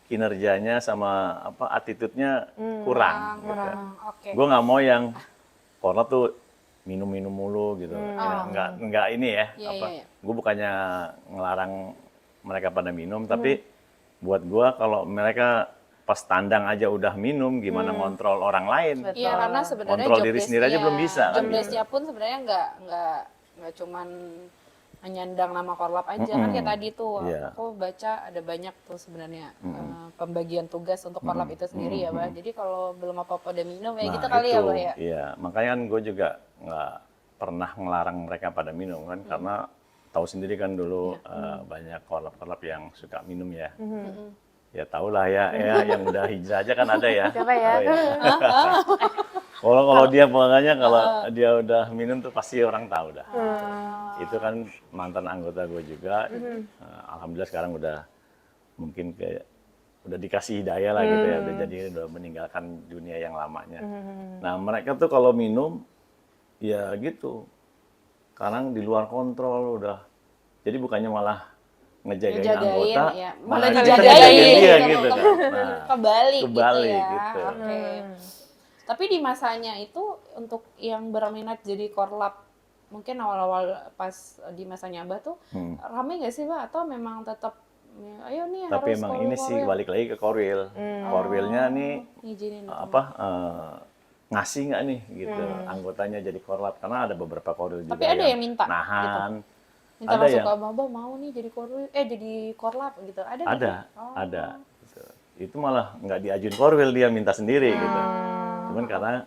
Speaker 2: Kinerjanya sama apa attitude-nya kurang. Gitu.
Speaker 3: Oke.
Speaker 2: Gue nggak mau yang Korlap tuh minum-minum mulu gitu. Nggak ini ya.
Speaker 3: Iya,
Speaker 2: apa?
Speaker 3: iya.
Speaker 2: Gue bukannya ngelarang mereka pada minum, tapi buat gue kalau mereka pas tandang aja udah minum, gimana ngontrol orang lain?
Speaker 3: Iya, karena sebenarnya
Speaker 2: Kontrol
Speaker 3: job
Speaker 2: diri sendiri aja
Speaker 3: desk-nya-
Speaker 2: belum bisa, kan
Speaker 3: Job
Speaker 2: gitu.
Speaker 3: desk-nya pun sebenarnya nggak cuman menyandang nama Korlap aja kan kayak tadi tuh
Speaker 2: Iya.
Speaker 3: aku baca ada banyak tuh sebenarnya pembagian tugas untuk Korlap itu sendiri ya, Bah. Jadi kalau belum apa-apa udah minum ya gitu kali ya, Bah ya.
Speaker 2: Iya, makanya kan gue juga nggak pernah ngelarang mereka pada minum kan, karena tahu sendiri kan dulu banyak Korlap-Korlap yang suka minum ya. Ya tau lah ya, yang udah hijrah aja kan ada ya.
Speaker 1: Siapa ya?
Speaker 2: Tahu Kalau dia makanya kalau dia udah minum tuh pasti orang tahu dah. Itu kan mantan anggota gue juga. Alhamdulillah sekarang udah mungkin kayak udah dikasih hidayah lah gitu ya, udah meninggalkan dunia yang lamanya. Nah mereka tuh kalau minum ya gitu, kadang di luar kontrol udah. Jadi bukannya malah ngejagain anggota,
Speaker 3: ya.
Speaker 2: malah
Speaker 3: Malah
Speaker 2: kita
Speaker 3: dijagain
Speaker 2: ngejagain dia
Speaker 3: gitu.
Speaker 2: gitu kan. Nah,
Speaker 3: Kebalik
Speaker 2: kebalik
Speaker 3: gitu ya.
Speaker 2: gitu.
Speaker 3: Oke. Tapi di masanya itu untuk yang berminat jadi Korlap, mungkin awal-awal pas di masanya Abah tuh rame nggak sih, Mbak? Atau memang tetap ayo nih
Speaker 2: Tapi
Speaker 3: harus
Speaker 2: emang ini sih
Speaker 3: Korwil.
Speaker 2: balik lagi ke Korwil. Korwilnya nih
Speaker 3: Ngizinin itu.
Speaker 2: apa ngasih nggak nih gitu anggotanya jadi Korlap, karena ada beberapa Korwil juga
Speaker 3: Tapi ada yang minta
Speaker 2: nahan.
Speaker 3: Minta
Speaker 2: Ada
Speaker 3: langsung
Speaker 2: yang-
Speaker 3: ke Abah mau nih jadi Korwil, jadi Korlap gitu. Ada nggak?
Speaker 2: Ada, ada. Gitu. Itu malah nggak diajuin Korwil, dia minta sendiri gitu. Cuman karena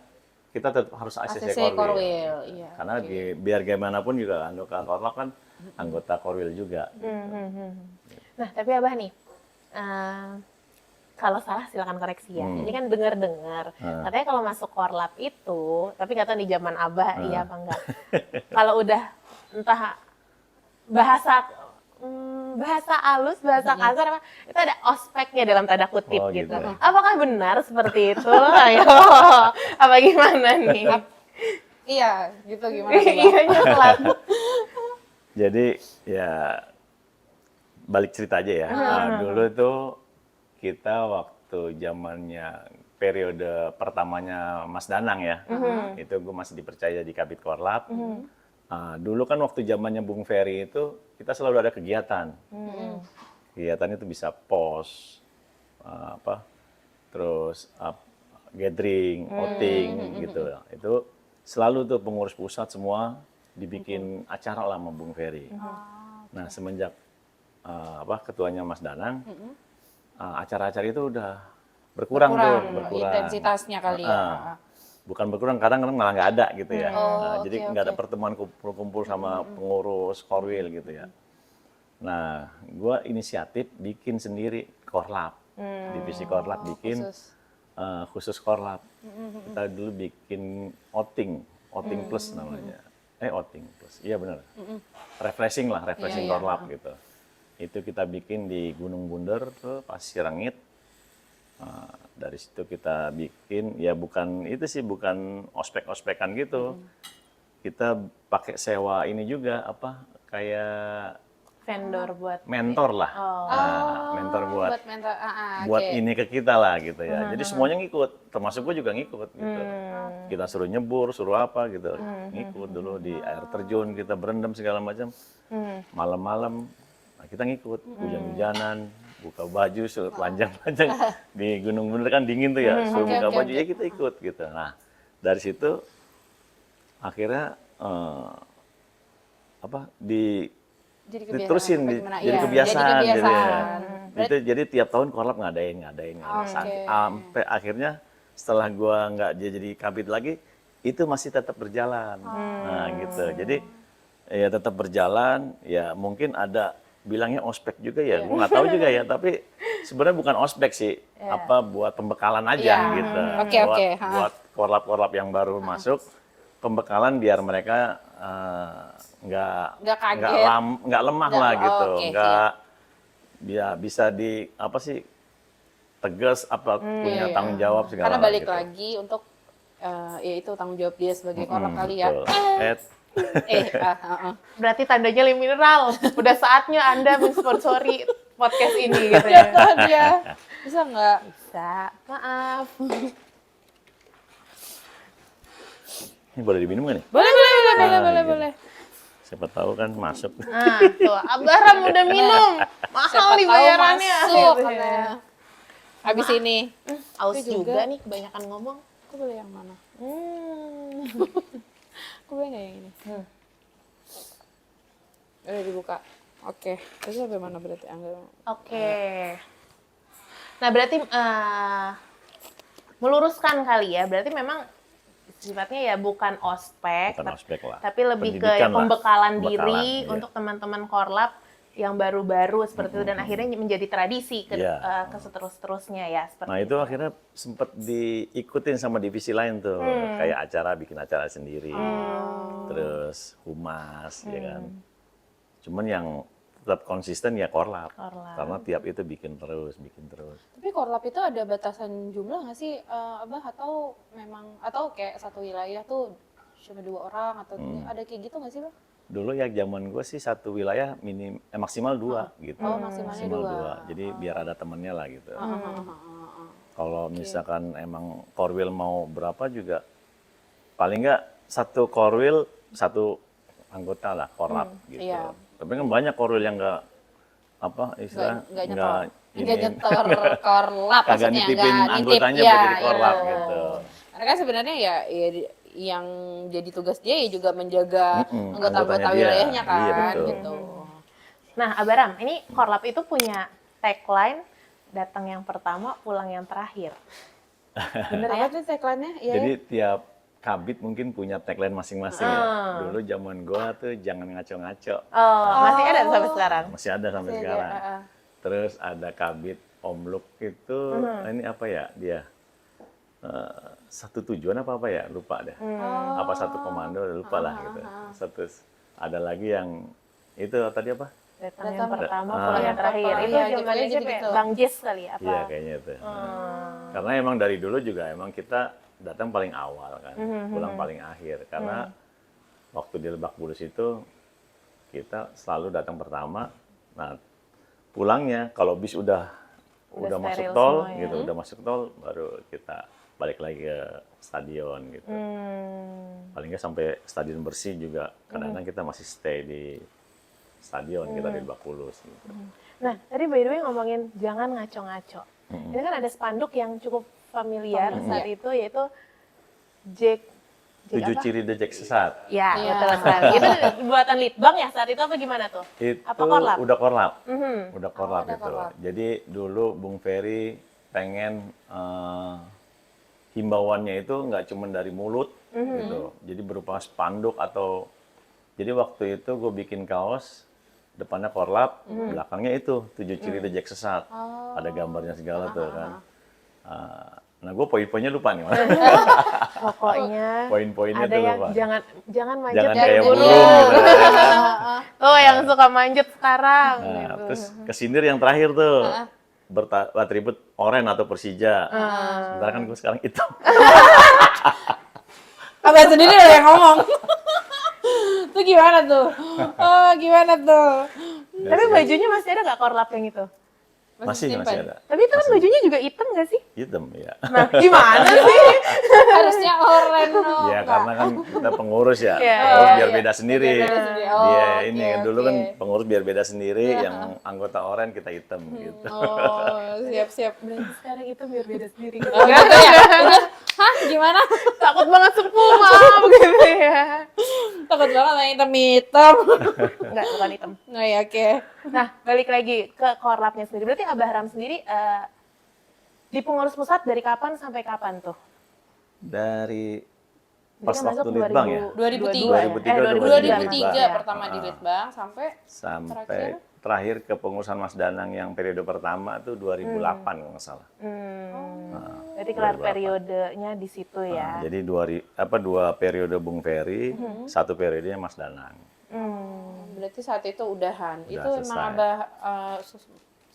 Speaker 2: kita tetap harus ACC
Speaker 3: ACC
Speaker 2: Korwil.
Speaker 3: Korwil, iya.
Speaker 2: Karena biar gimana pun juga anggota Korlap kan anggota Korwil juga.
Speaker 1: Nah, tapi Abah nih, kalau salah silakan koreksi ya. Ini kan dengar-dengar, katanya kalau masuk Korlap itu, tapi nggak tahu di zaman Abah iya apa enggak. Kalau udah entah bahasa halus, bahasa kasar apa, itu ada ospeknya dalam tanda kutip
Speaker 2: Oh,
Speaker 1: gitu.
Speaker 2: gitu.
Speaker 1: Apakah benar seperti itu? Ayo, apa gimana nih?
Speaker 3: Iya, gitu gimana tuh, Bang?
Speaker 1: Iya, nyoklat.
Speaker 2: Jadi ya balik cerita aja ya. Nah, dulu tuh kita waktu zamannya periode pertamanya Mas Danang ya, itu gue masih dipercaya di Kabid Korlap. Dulu kan waktu zamannya Bung Ferry itu kita selalu ada kegiatan. Kegiatan itu bisa pos, terus gathering, outing gitu. Itu selalu tuh pengurus pusat semua dibikin acara lah sama Bung Ferry. Nah semenjak ketuanya Mas Danang, acara-acara itu udah berkurang
Speaker 3: Intensitasnya kali ya.
Speaker 2: Bukan berkurang, kadang malah nggak ada gitu ya. Jadi
Speaker 3: oke,
Speaker 2: nggak ada pertemuan kumpul-kumpul sama pengurus Korwil gitu ya. Nah, gue inisiatif bikin sendiri Korlap, divisi Korlap bikin khusus Korlap. Kita dulu bikin outing plus namanya. Outing plus, iya benar. Refreshing Korlap gitu. Itu kita bikin di Gunung Bunder tuh Pasir Rangit. Dari situ kita bikin ya bukan ospek-ospekan gitu. Kita pakai sewa ini juga kayak
Speaker 1: Vendor buat
Speaker 2: mentor lah. Mentor buat ini ke kita lah gitu ya. Jadi semuanya ngikut, termasuk gue juga ngikut gitu. Kita suruh nyebur, suruh apa gitu. Ngikut dulu di air terjun, kita berendam segala macam. Malam-malam kita ngikut, hujan-hujanan, buka baju, suruh panjang-panjang di Gunung Bunder kan dingin tuh ya, suruh buka baju ya kita ikut gitu. Nah dari situ akhirnya diterusin jadi kebiasaan. Jadi tiap tahun Korlap ngadain. Sampai akhirnya setelah gua nggak jadi kabid lagi, itu masih tetap berjalan. Nah gitu. Jadi ya tetap berjalan. Ya mungkin ada bilangnya ospek juga ya, gue nggak tahu juga ya, tapi sebenarnya bukan ospek sih, buat pembekalan aja gitu, buat korlap-korlap yang baru masuk, pembekalan biar mereka nggak lemah lah gitu, bisa tegas punya tanggung jawab segala.
Speaker 3: Karena balik
Speaker 2: gitu.
Speaker 3: lagi untuk ya itu tanggung jawab dia sebagai korlap kali ya.
Speaker 1: Berarti tandanya mineral. Udah saatnya Anda mensponsori podcast ini gitu ya.
Speaker 3: Dia. Bisa nggak?
Speaker 1: Bisa. Maaf.
Speaker 2: Ini boleh diminum nggak nih?
Speaker 3: Boleh.
Speaker 2: Siapa tahu kan masuk.
Speaker 1: Nah, tuh Abah udah minum. Mahal nih bayarannya.
Speaker 3: Masuk,
Speaker 1: Gitu ya.
Speaker 3: Habis ini.
Speaker 1: Aus
Speaker 3: Itu
Speaker 1: juga nih kebanyakan ngomong.
Speaker 3: Aku boleh yang mana? Aku boleh nggak yang ini? Udah dibuka. Oke. Terus sampai mana berarti Angga?
Speaker 1: Oke. Nah berarti meluruskan kali ya. Berarti memang sifatnya ya bukan ospek,
Speaker 2: lah.
Speaker 1: tapi lebih ke pembekalan diri untuk teman-teman korlap yang baru-baru seperti itu dan akhirnya menjadi tradisi ke seterus-terusnya ya.
Speaker 2: Nah itu akhirnya sempat diikutin sama divisi lain tuh, kayak bikin acara sendiri, terus humas, ya kan. Cuman yang tetap konsisten ya korlap, karena tiap itu bikin terus.
Speaker 3: Tapi korlap itu ada batasan jumlah nggak sih, Abah? Atau kayak satu wilayah tuh cuma 2 orang atau ada kayak gitu nggak sih, Bang?
Speaker 2: Dulu ya zaman gue sih satu wilayah maksimal 2 gitu.
Speaker 3: Maksimalnya 2.
Speaker 2: Jadi biar ada temennya lah gitu. Kalau misalkan emang korwil mau berapa juga, paling nggak satu korwil satu anggota lah korlap gitu.
Speaker 3: Iya.
Speaker 2: Tapi kan banyak korwil yang nggak
Speaker 3: nyetor korlap,
Speaker 2: kagak nitipin anggotanya buat jadi korlap gitu.
Speaker 3: Karena kan sebenarnya ya yang jadi tugas dia ya juga menjaga anggota-anggota wilayahnya kan,
Speaker 2: iya, betul.
Speaker 3: gitu.
Speaker 1: Nah, Abaram, ini korlap itu punya tagline datang yang pertama, pulang yang terakhir. Bener ya?
Speaker 3: Apa tuh tagline-nya?
Speaker 2: Jadi tiap kabit mungkin punya tagline masing-masing ya. Dulu zaman gua tuh jangan ngaco-ngaco.
Speaker 1: Oh, masih ada sampai sekarang.
Speaker 2: Masih ada sampai
Speaker 3: Masih ada,
Speaker 2: sekarang. Terus ada kabit Omluk itu ini apa ya dia? Satu tujuan apa ya? Lupa deh. Apa satu komando lupa lah gitu. Satu ada lagi yang itu tadi apa?
Speaker 1: Datang yang pertama,
Speaker 2: Ah.
Speaker 1: pulang yang terakhir.
Speaker 3: Iya,
Speaker 1: Itu
Speaker 3: gitu,
Speaker 1: zamannya siapa ya?
Speaker 3: gitu-gitu.
Speaker 1: Bang Jess kali ya? Apa?
Speaker 2: Iya kayaknya itu. Karena emang dari dulu juga emang kita datang paling awal kan, pulang paling akhir. Karena waktu di Lebak Bulus itu kita selalu datang pertama. Nah pulangnya kalau bis udah masuk
Speaker 1: steril
Speaker 2: tol
Speaker 1: semua ya.
Speaker 2: gitu, udah masuk tol baru kita balik lagi ke stadion gitu. Paling nggak sampai stadion bersih juga kadang-kadang kita masih stay di stadion kita di Lebak Bulus gitu.
Speaker 1: Nah, tadi by the way ngomongin jangan ngaco-ngaco. Ini kan ada spanduk yang cukup familiar saat itu, yaitu Jack
Speaker 2: 7
Speaker 1: apa?
Speaker 2: ciri dejek sesat.
Speaker 1: Ya,
Speaker 3: Iya.
Speaker 1: betul sekali. Itu buatan Litbang ya saat itu apa gimana tuh?
Speaker 2: Itu
Speaker 1: Apa korlap?
Speaker 2: udah korlap. Udah korlap
Speaker 3: udah
Speaker 2: itu.
Speaker 3: korlap.
Speaker 2: Jadi dulu Bung Ferry pengen himbauannya itu nggak cuma dari mulut gitu. Jadi berupa spanduk atau jadi waktu itu gue bikin kaos depannya korlap, belakangnya itu 7 ciri dejek sesat. Ada gambarnya segala tuh kan. Nah gue poin-poinnya lupa nih.
Speaker 1: Pokoknya
Speaker 2: Poin-poinnya
Speaker 1: ada
Speaker 2: tuh
Speaker 1: yang
Speaker 2: lupa.
Speaker 1: jangan manjat
Speaker 2: Jangan
Speaker 1: dari
Speaker 2: kayak
Speaker 1: gunung.
Speaker 2: burung gitu.
Speaker 1: Oh, yang suka manjat sekarang.
Speaker 2: Nah,
Speaker 1: gitu.
Speaker 2: terus kesindir yang terakhir tuh atribut oranye atau Persija. Sementara kan gue sekarang hitam.
Speaker 3: Abang sendiri loh yang ngomong. Tuh gimana tuh? Oh, gimana tuh?
Speaker 1: Tapi bajunya masih ada nggak korlap yang itu?
Speaker 2: Masih ada.
Speaker 1: Tapi itu kan bajunya juga hitam nggak sih?
Speaker 2: Hitam ya.
Speaker 1: Nah, gimana sih?
Speaker 3: Harusnya oranye dong.
Speaker 2: Ya karena kan kita pengurus ya,
Speaker 1: Iya.
Speaker 2: pengurus biar beda sendiri.
Speaker 3: Biar beda sendiri. Oh,
Speaker 2: Dia
Speaker 3: oke,
Speaker 2: ini dulu kan
Speaker 3: oke.
Speaker 2: pengurus biar beda sendiri, yang anggota oranye kita hitam gitu.
Speaker 3: Oh, siap-siap.
Speaker 1: Berarti sekarang itu biar beda sendiri.
Speaker 3: Oh, gitu ya? Udah, hah? Gimana?
Speaker 1: Takut banget sepuh, maaf gitu ya.
Speaker 3: Takut banget yang hitam-hitam.
Speaker 1: Enggak, bukan hitam.
Speaker 3: Nah ya, oke.
Speaker 1: Nah, balik lagi ke korlapnya sendiri. Berarti Abah Ram sendiri di pengurus pusat dari kapan sampai kapan tuh?
Speaker 2: Dari
Speaker 1: Jadi
Speaker 2: pas
Speaker 1: kan
Speaker 2: waktu
Speaker 1: masuk
Speaker 2: Litbang ya,
Speaker 3: 2003
Speaker 1: ya?
Speaker 3: pertama di Litbang sampai
Speaker 2: sampai terakhir ke pengurusan Mas Danang yang periode pertama tuh 2008 kalau nggak salah.
Speaker 1: Berarti kelar periodenya di situ ya.
Speaker 2: Jadi dua periode Bung Ferry, satu periodenya Mas Danang.
Speaker 3: berarti saat itu udahan.
Speaker 2: Udah
Speaker 3: Itu emang
Speaker 2: selesai.
Speaker 3: Abah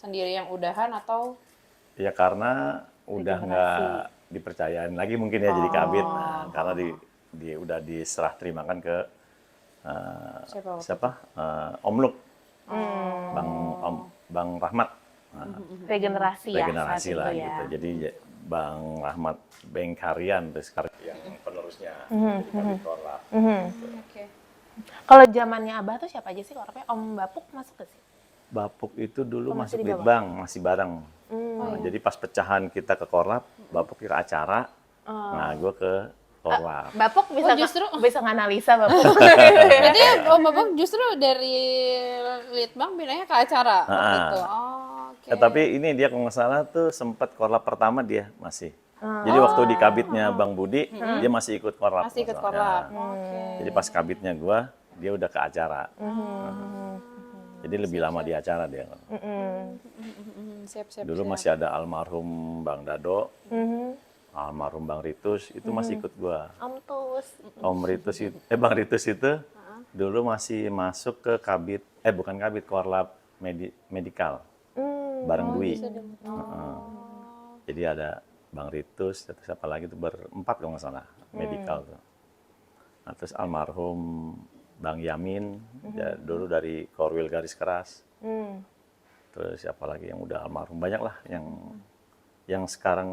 Speaker 3: sendiri yang udahan atau
Speaker 2: Ya karena udah nggak dipercayain lagi mungkin ya jadi kabit. Nah, karena udah diserah terimakan ke siapa? Omluk, Bang Rahmat. Nah,
Speaker 1: Regenerasi ya.
Speaker 2: regenerasi
Speaker 1: saat
Speaker 2: lah
Speaker 1: itu ya.
Speaker 2: gitu. Jadi Bang Rahmat Bengkarian terus yang penerusnya jadi kabit korlap.
Speaker 3: Oke.
Speaker 1: Kalau zamannya Abah tuh siapa aja sih korlapnya? Om Bapuk masuk ke sih?
Speaker 2: Bapuk itu dulu
Speaker 1: Oh, masih
Speaker 2: masuk
Speaker 1: di bawah?
Speaker 2: Litbang, masih bareng. Nah, jadi pas pecahan kita ke korlap, Bapuk kira acara, nah gue ke korlap.
Speaker 1: Bapuk bisa bisa nganalisa Bapuk.
Speaker 3: Berarti Om Bapak justru dari Litbang pindahnya ke acara waktu itu. Oh, oke.
Speaker 2: Tapi ini dia kalau nggak salah tuh sempat korlap pertama dia masih. Jadi waktu di kabitnya Bang Budi, dia masih ikut korlap.
Speaker 3: Masih ikut
Speaker 2: kalau nggak salah.
Speaker 3: korlap. Oke.
Speaker 2: Jadi pas kabitnya gue, dia udah ke acara. Jadi lebih lama di acara dia.
Speaker 3: Siap-siap.
Speaker 2: Dulu masih ada almarhum Bang Dado, almarhum Bang Ritus, itu masih ikut gua.
Speaker 1: Om Tus.
Speaker 2: Om Ritus itu, Bang Ritus itu dulu masih masuk ke kabit, bukan kabit, korlap medikal, bareng Dwi. Jadi ada Bang Ritus, terus siapa lagi tuh berempat kalau nggak salah, medikal tuh. Nah, terus almarhum Bang Yamin, dulu dari Korwil Garis Keras. Terus siapa lagi yang udah almarhum, banyak lah yang sekarang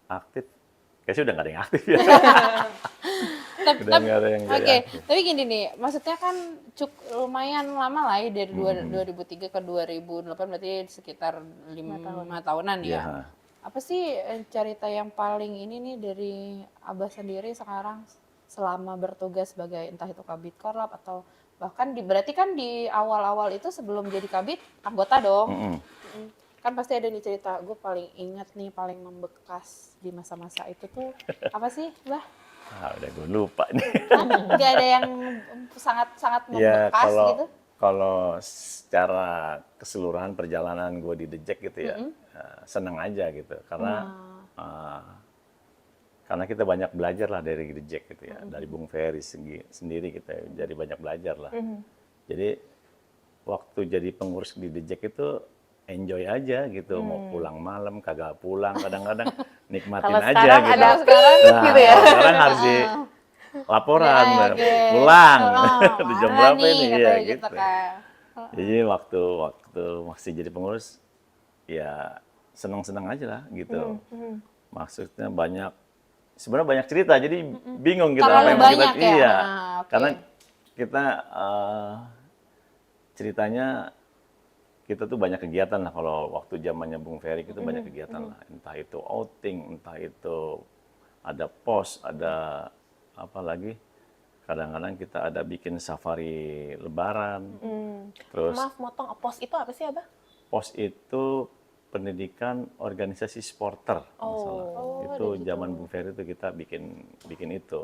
Speaker 2: aktif. Kayaknya udah nggak ada yang aktif ya. Udah nggak ada yang jadi
Speaker 3: Oke,
Speaker 2: aktif.
Speaker 3: tapi gini nih, maksudnya kan lumayan lama lah ya dari 2003 ke 2008 berarti sekitar 5 tahunan ya.
Speaker 2: Iya.
Speaker 3: Apa sih cerita yang paling ini nih dari Abah sendiri sekarang selama bertugas sebagai entah itu kabit korlap atau bahkan berarti kan di awal-awal itu sebelum jadi kabit anggota dong. Kan pasti ada nih cerita gue paling ingat nih paling membekas di masa-masa itu tuh apa sih, Bah?
Speaker 2: Udah gue lupa nih.
Speaker 3: Nggak ada yang sangat
Speaker 2: Ya
Speaker 3: membekas gitu?
Speaker 2: kalau secara keseluruhan perjalanan gue di The Jack gitu ya, seneng aja gitu karena kita banyak belajar lah dari The Jack gitu ya, dari Bung Ferry sendiri kita jadi banyak belajar lah. Jadi waktu jadi pengurus di The Jack itu enjoy aja gitu, mau pulang malam kagak pulang, kadang-kadang nikmatin
Speaker 1: Kalau
Speaker 2: aja
Speaker 1: sekarang
Speaker 2: gitu.
Speaker 1: ada
Speaker 2: Nah,
Speaker 1: gitu ya.
Speaker 2: kalau sekarang harus di laporan,
Speaker 3: Ya, oke.
Speaker 2: pulang, di jam
Speaker 3: Mana
Speaker 2: berapa
Speaker 3: nih,
Speaker 2: ini ya
Speaker 3: katanya
Speaker 2: gitu.
Speaker 3: gitu kan.
Speaker 2: Jadi waktu masih jadi pengurus, ya senang-senang aja lah gitu. Maksudnya sebenarnya banyak cerita, jadi bingung kita
Speaker 3: Terlalu
Speaker 2: apa yang mau kita
Speaker 3: banyak ya?
Speaker 2: iya.
Speaker 3: Oke.
Speaker 2: Karena kita ceritanya kita tuh banyak kegiatan lah kalau waktu zamannya Bung Ferry itu banyak kegiatan lah, entah itu outing, entah itu ada pos, ada apa lagi, kadang-kadang kita ada bikin safari lebaran. Terus
Speaker 1: Maaf motong, pos itu apa sih Abah?
Speaker 2: pos itu pendidikan organisasi supporter, itu zaman Bung Ferry itu kita bikin itu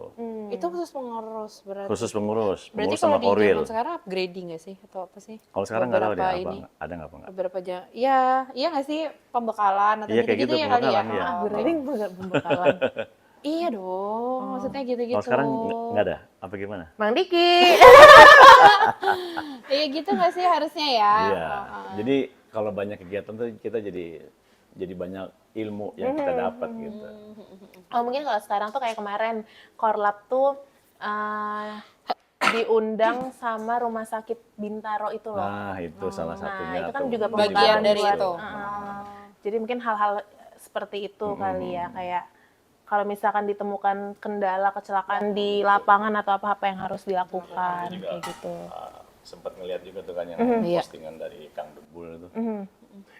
Speaker 3: Itu khusus pengurus berarti.
Speaker 2: khusus pengurus
Speaker 3: Berarti
Speaker 2: sama
Speaker 3: kalau di
Speaker 2: korwil.
Speaker 3: zaman sekarang upgrading nggak sih atau apa sih?
Speaker 2: Kalau sekarang nggak tahu deh
Speaker 3: Beberapa
Speaker 2: apa
Speaker 3: ini.
Speaker 2: ada nggak apa nggak.
Speaker 3: Beberapa jam. Iya, iya nggak sih pembekalan atau
Speaker 2: Iya, kayak
Speaker 3: gitu-gitu
Speaker 2: gitu,
Speaker 3: ya kali ya?
Speaker 2: pembekalan, iya.
Speaker 1: Grading pembekalan.
Speaker 3: Iya dong, maksudnya gitu-gitu.
Speaker 2: Kalau sekarang nggak ada apa gimana?
Speaker 1: Mang Diki.
Speaker 3: Iya gitu nggak sih harusnya ya?
Speaker 2: Iya. Jadi kalau banyak kegiatan tuh kita jadi banyak ilmu yang kita dapat gitu.
Speaker 1: Oh mungkin kalau sekarang tuh kayak kemarin Korlap tuh diundang sama Rumah Sakit Bintaro itu loh.
Speaker 2: Nah, itu salah satunya.
Speaker 1: itu kan
Speaker 2: tuh.
Speaker 1: juga
Speaker 3: Bagian
Speaker 1: pembekalan
Speaker 3: dari
Speaker 1: buat-
Speaker 3: itu.
Speaker 1: Jadi mungkin hal-hal seperti itu kali ya, kayak kalau misalkan ditemukan kendala kecelakaan di lapangan atau apa-apa yang harus dilakukan kayak gitu.
Speaker 2: Sempat ngeliat juga tuh kan yang
Speaker 3: Iya.
Speaker 2: postingan dari Kang Debul itu.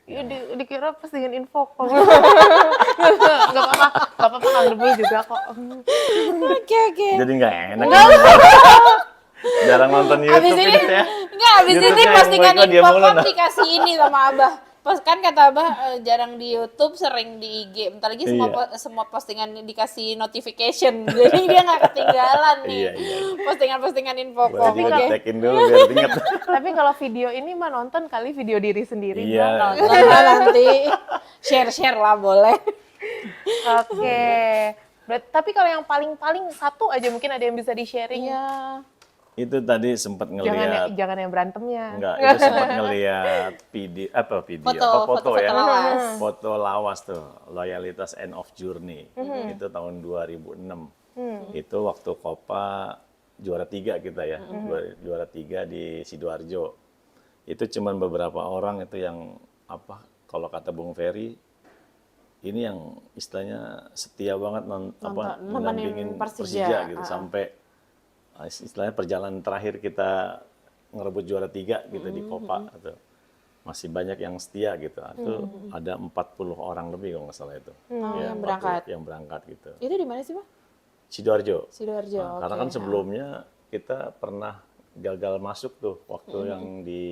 Speaker 1: Iya dikira pas dengan info kok. Nggak apa-apa Kang Debul juga kok.
Speaker 3: Oke.
Speaker 2: Jadi nggak enak. Jarang nonton YouTube
Speaker 3: Abis ini,
Speaker 2: gitu ya.
Speaker 3: enggak, abis
Speaker 2: YouTube-nya
Speaker 3: ini
Speaker 2: yang
Speaker 3: postingan
Speaker 2: boykot dia
Speaker 3: info
Speaker 2: mulu,
Speaker 3: kan
Speaker 2: nah.
Speaker 3: dikasih ini sama Abah. Pas kan kata Abah jarang di YouTube, sering di IG. Bentar lagi semua
Speaker 2: Iya.
Speaker 3: semua postingan dikasih notification. Jadi dia nggak ketinggalan nih.
Speaker 2: Iya.
Speaker 3: Postingan-postingan info
Speaker 2: Boleh
Speaker 3: kok.
Speaker 2: juga
Speaker 3: Oke.
Speaker 2: cekin dulu biar ingat.
Speaker 1: Tapi kalau video ini mah nonton kali video diri sendiri.
Speaker 2: Iya.
Speaker 1: Bang.
Speaker 3: Nah, nanti share lah boleh.
Speaker 1: Oke. Tapi kalau yang paling satu aja mungkin ada yang bisa di-sharing.
Speaker 3: Iya.
Speaker 2: Itu tadi sempat ngeliat.
Speaker 1: Jangan yang berantemnya.
Speaker 2: Enggak, itu sempat ngeliat foto
Speaker 3: Foto
Speaker 2: ya.
Speaker 3: lawas.
Speaker 2: Foto lawas tuh, loyalitas end of journey. Itu tahun 2006. Itu waktu Copa juara 3 kita ya, juara 3 di Sidoarjo. Itu cuman beberapa orang itu yang kalau kata Bung Ferry, ini yang istilahnya setia banget mendampingin Persija gitu sampai istilahnya perjalanan terakhir kita ngerebut juara 3 gitu di Copa atau masih banyak yang setia gitu. Itu ada 40 orang lebih kalau nggak salah itu. Ya,
Speaker 3: yang berangkat.
Speaker 2: Yang berangkat gitu.
Speaker 3: Itu di mana sih, Pak?
Speaker 2: Sidoarjo.
Speaker 3: Sidoarjo.
Speaker 2: Nah, karena kan sebelumnya kita pernah gagal masuk tuh waktu yang di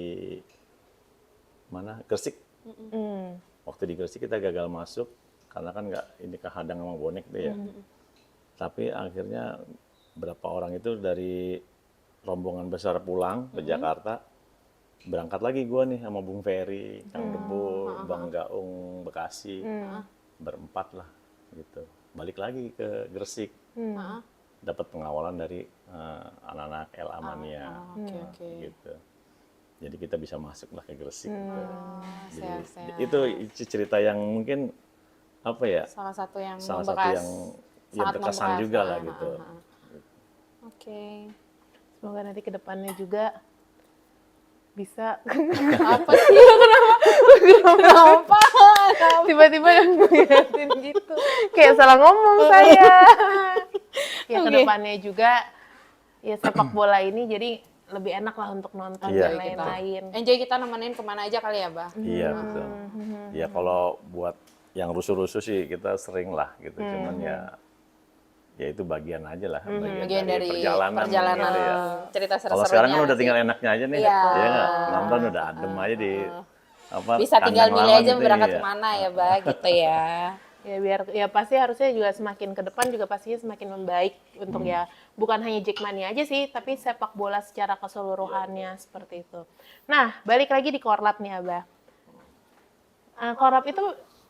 Speaker 2: mana? Gresik. Waktu di Gresik kita gagal masuk karena kan ini kehadang sama bonek tuh ya. Tapi akhirnya berapa orang itu dari rombongan besar pulang ke Jakarta, berangkat lagi gue nih sama Bung Ferry, Kang Debul, Bang Gaung, Bekasi, berempat lah gitu. Balik lagi ke Gresik, dapat pengawalan dari anak-anak El Amania, gitu. Jadi kita bisa masuk lah ke Gresik. Gitu. Jadi, itu cerita yang mungkin
Speaker 3: Salah satu yang
Speaker 2: salah satu
Speaker 3: membekas.
Speaker 2: yang
Speaker 3: Sangat
Speaker 2: berkesan
Speaker 3: membekas.
Speaker 2: juga lah gitu.
Speaker 3: Oke.
Speaker 1: Semoga nanti ke depannya juga bisa
Speaker 3: Apa sih? Kenapa?
Speaker 1: tiba-tiba yang ngeliatin gitu. Kayak salah ngomong saya. Ya ke
Speaker 3: Oke.
Speaker 1: depannya juga ya sepak bola ini jadi lebih enak lah untuk nonton
Speaker 2: Iya,
Speaker 1: dan lain-lain.
Speaker 3: Enjoy kita nemenin kemana aja kali ya, Bah?
Speaker 2: Iya betul. Ya kalau buat yang rusuh-rusuh sih kita sering lah gitu. Cuman ya itu bagian aja lah,
Speaker 3: Bagian dari
Speaker 2: perjalanan gitu ya.
Speaker 3: cerita
Speaker 2: Kalau
Speaker 3: seru-serunya.
Speaker 2: sekarang kan udah
Speaker 3: sih.
Speaker 2: tinggal enaknya aja nih,
Speaker 3: Iya.
Speaker 2: ya nggak? Nonton udah adem aja di
Speaker 3: Bisa tinggal
Speaker 2: kandang
Speaker 3: milih
Speaker 2: lawan
Speaker 3: aja
Speaker 2: gitu,
Speaker 3: berangkat
Speaker 2: iya.
Speaker 3: kemana ya, Bah, gitu ya.
Speaker 1: Ya biar ya pasti harusnya juga semakin ke depan juga pastinya semakin membaik untuk ya bukan hanya Jackmania aja sih, tapi sepak bola secara keseluruhannya seperti itu. Nah, balik lagi di Korlap nih Abah. Korlap itu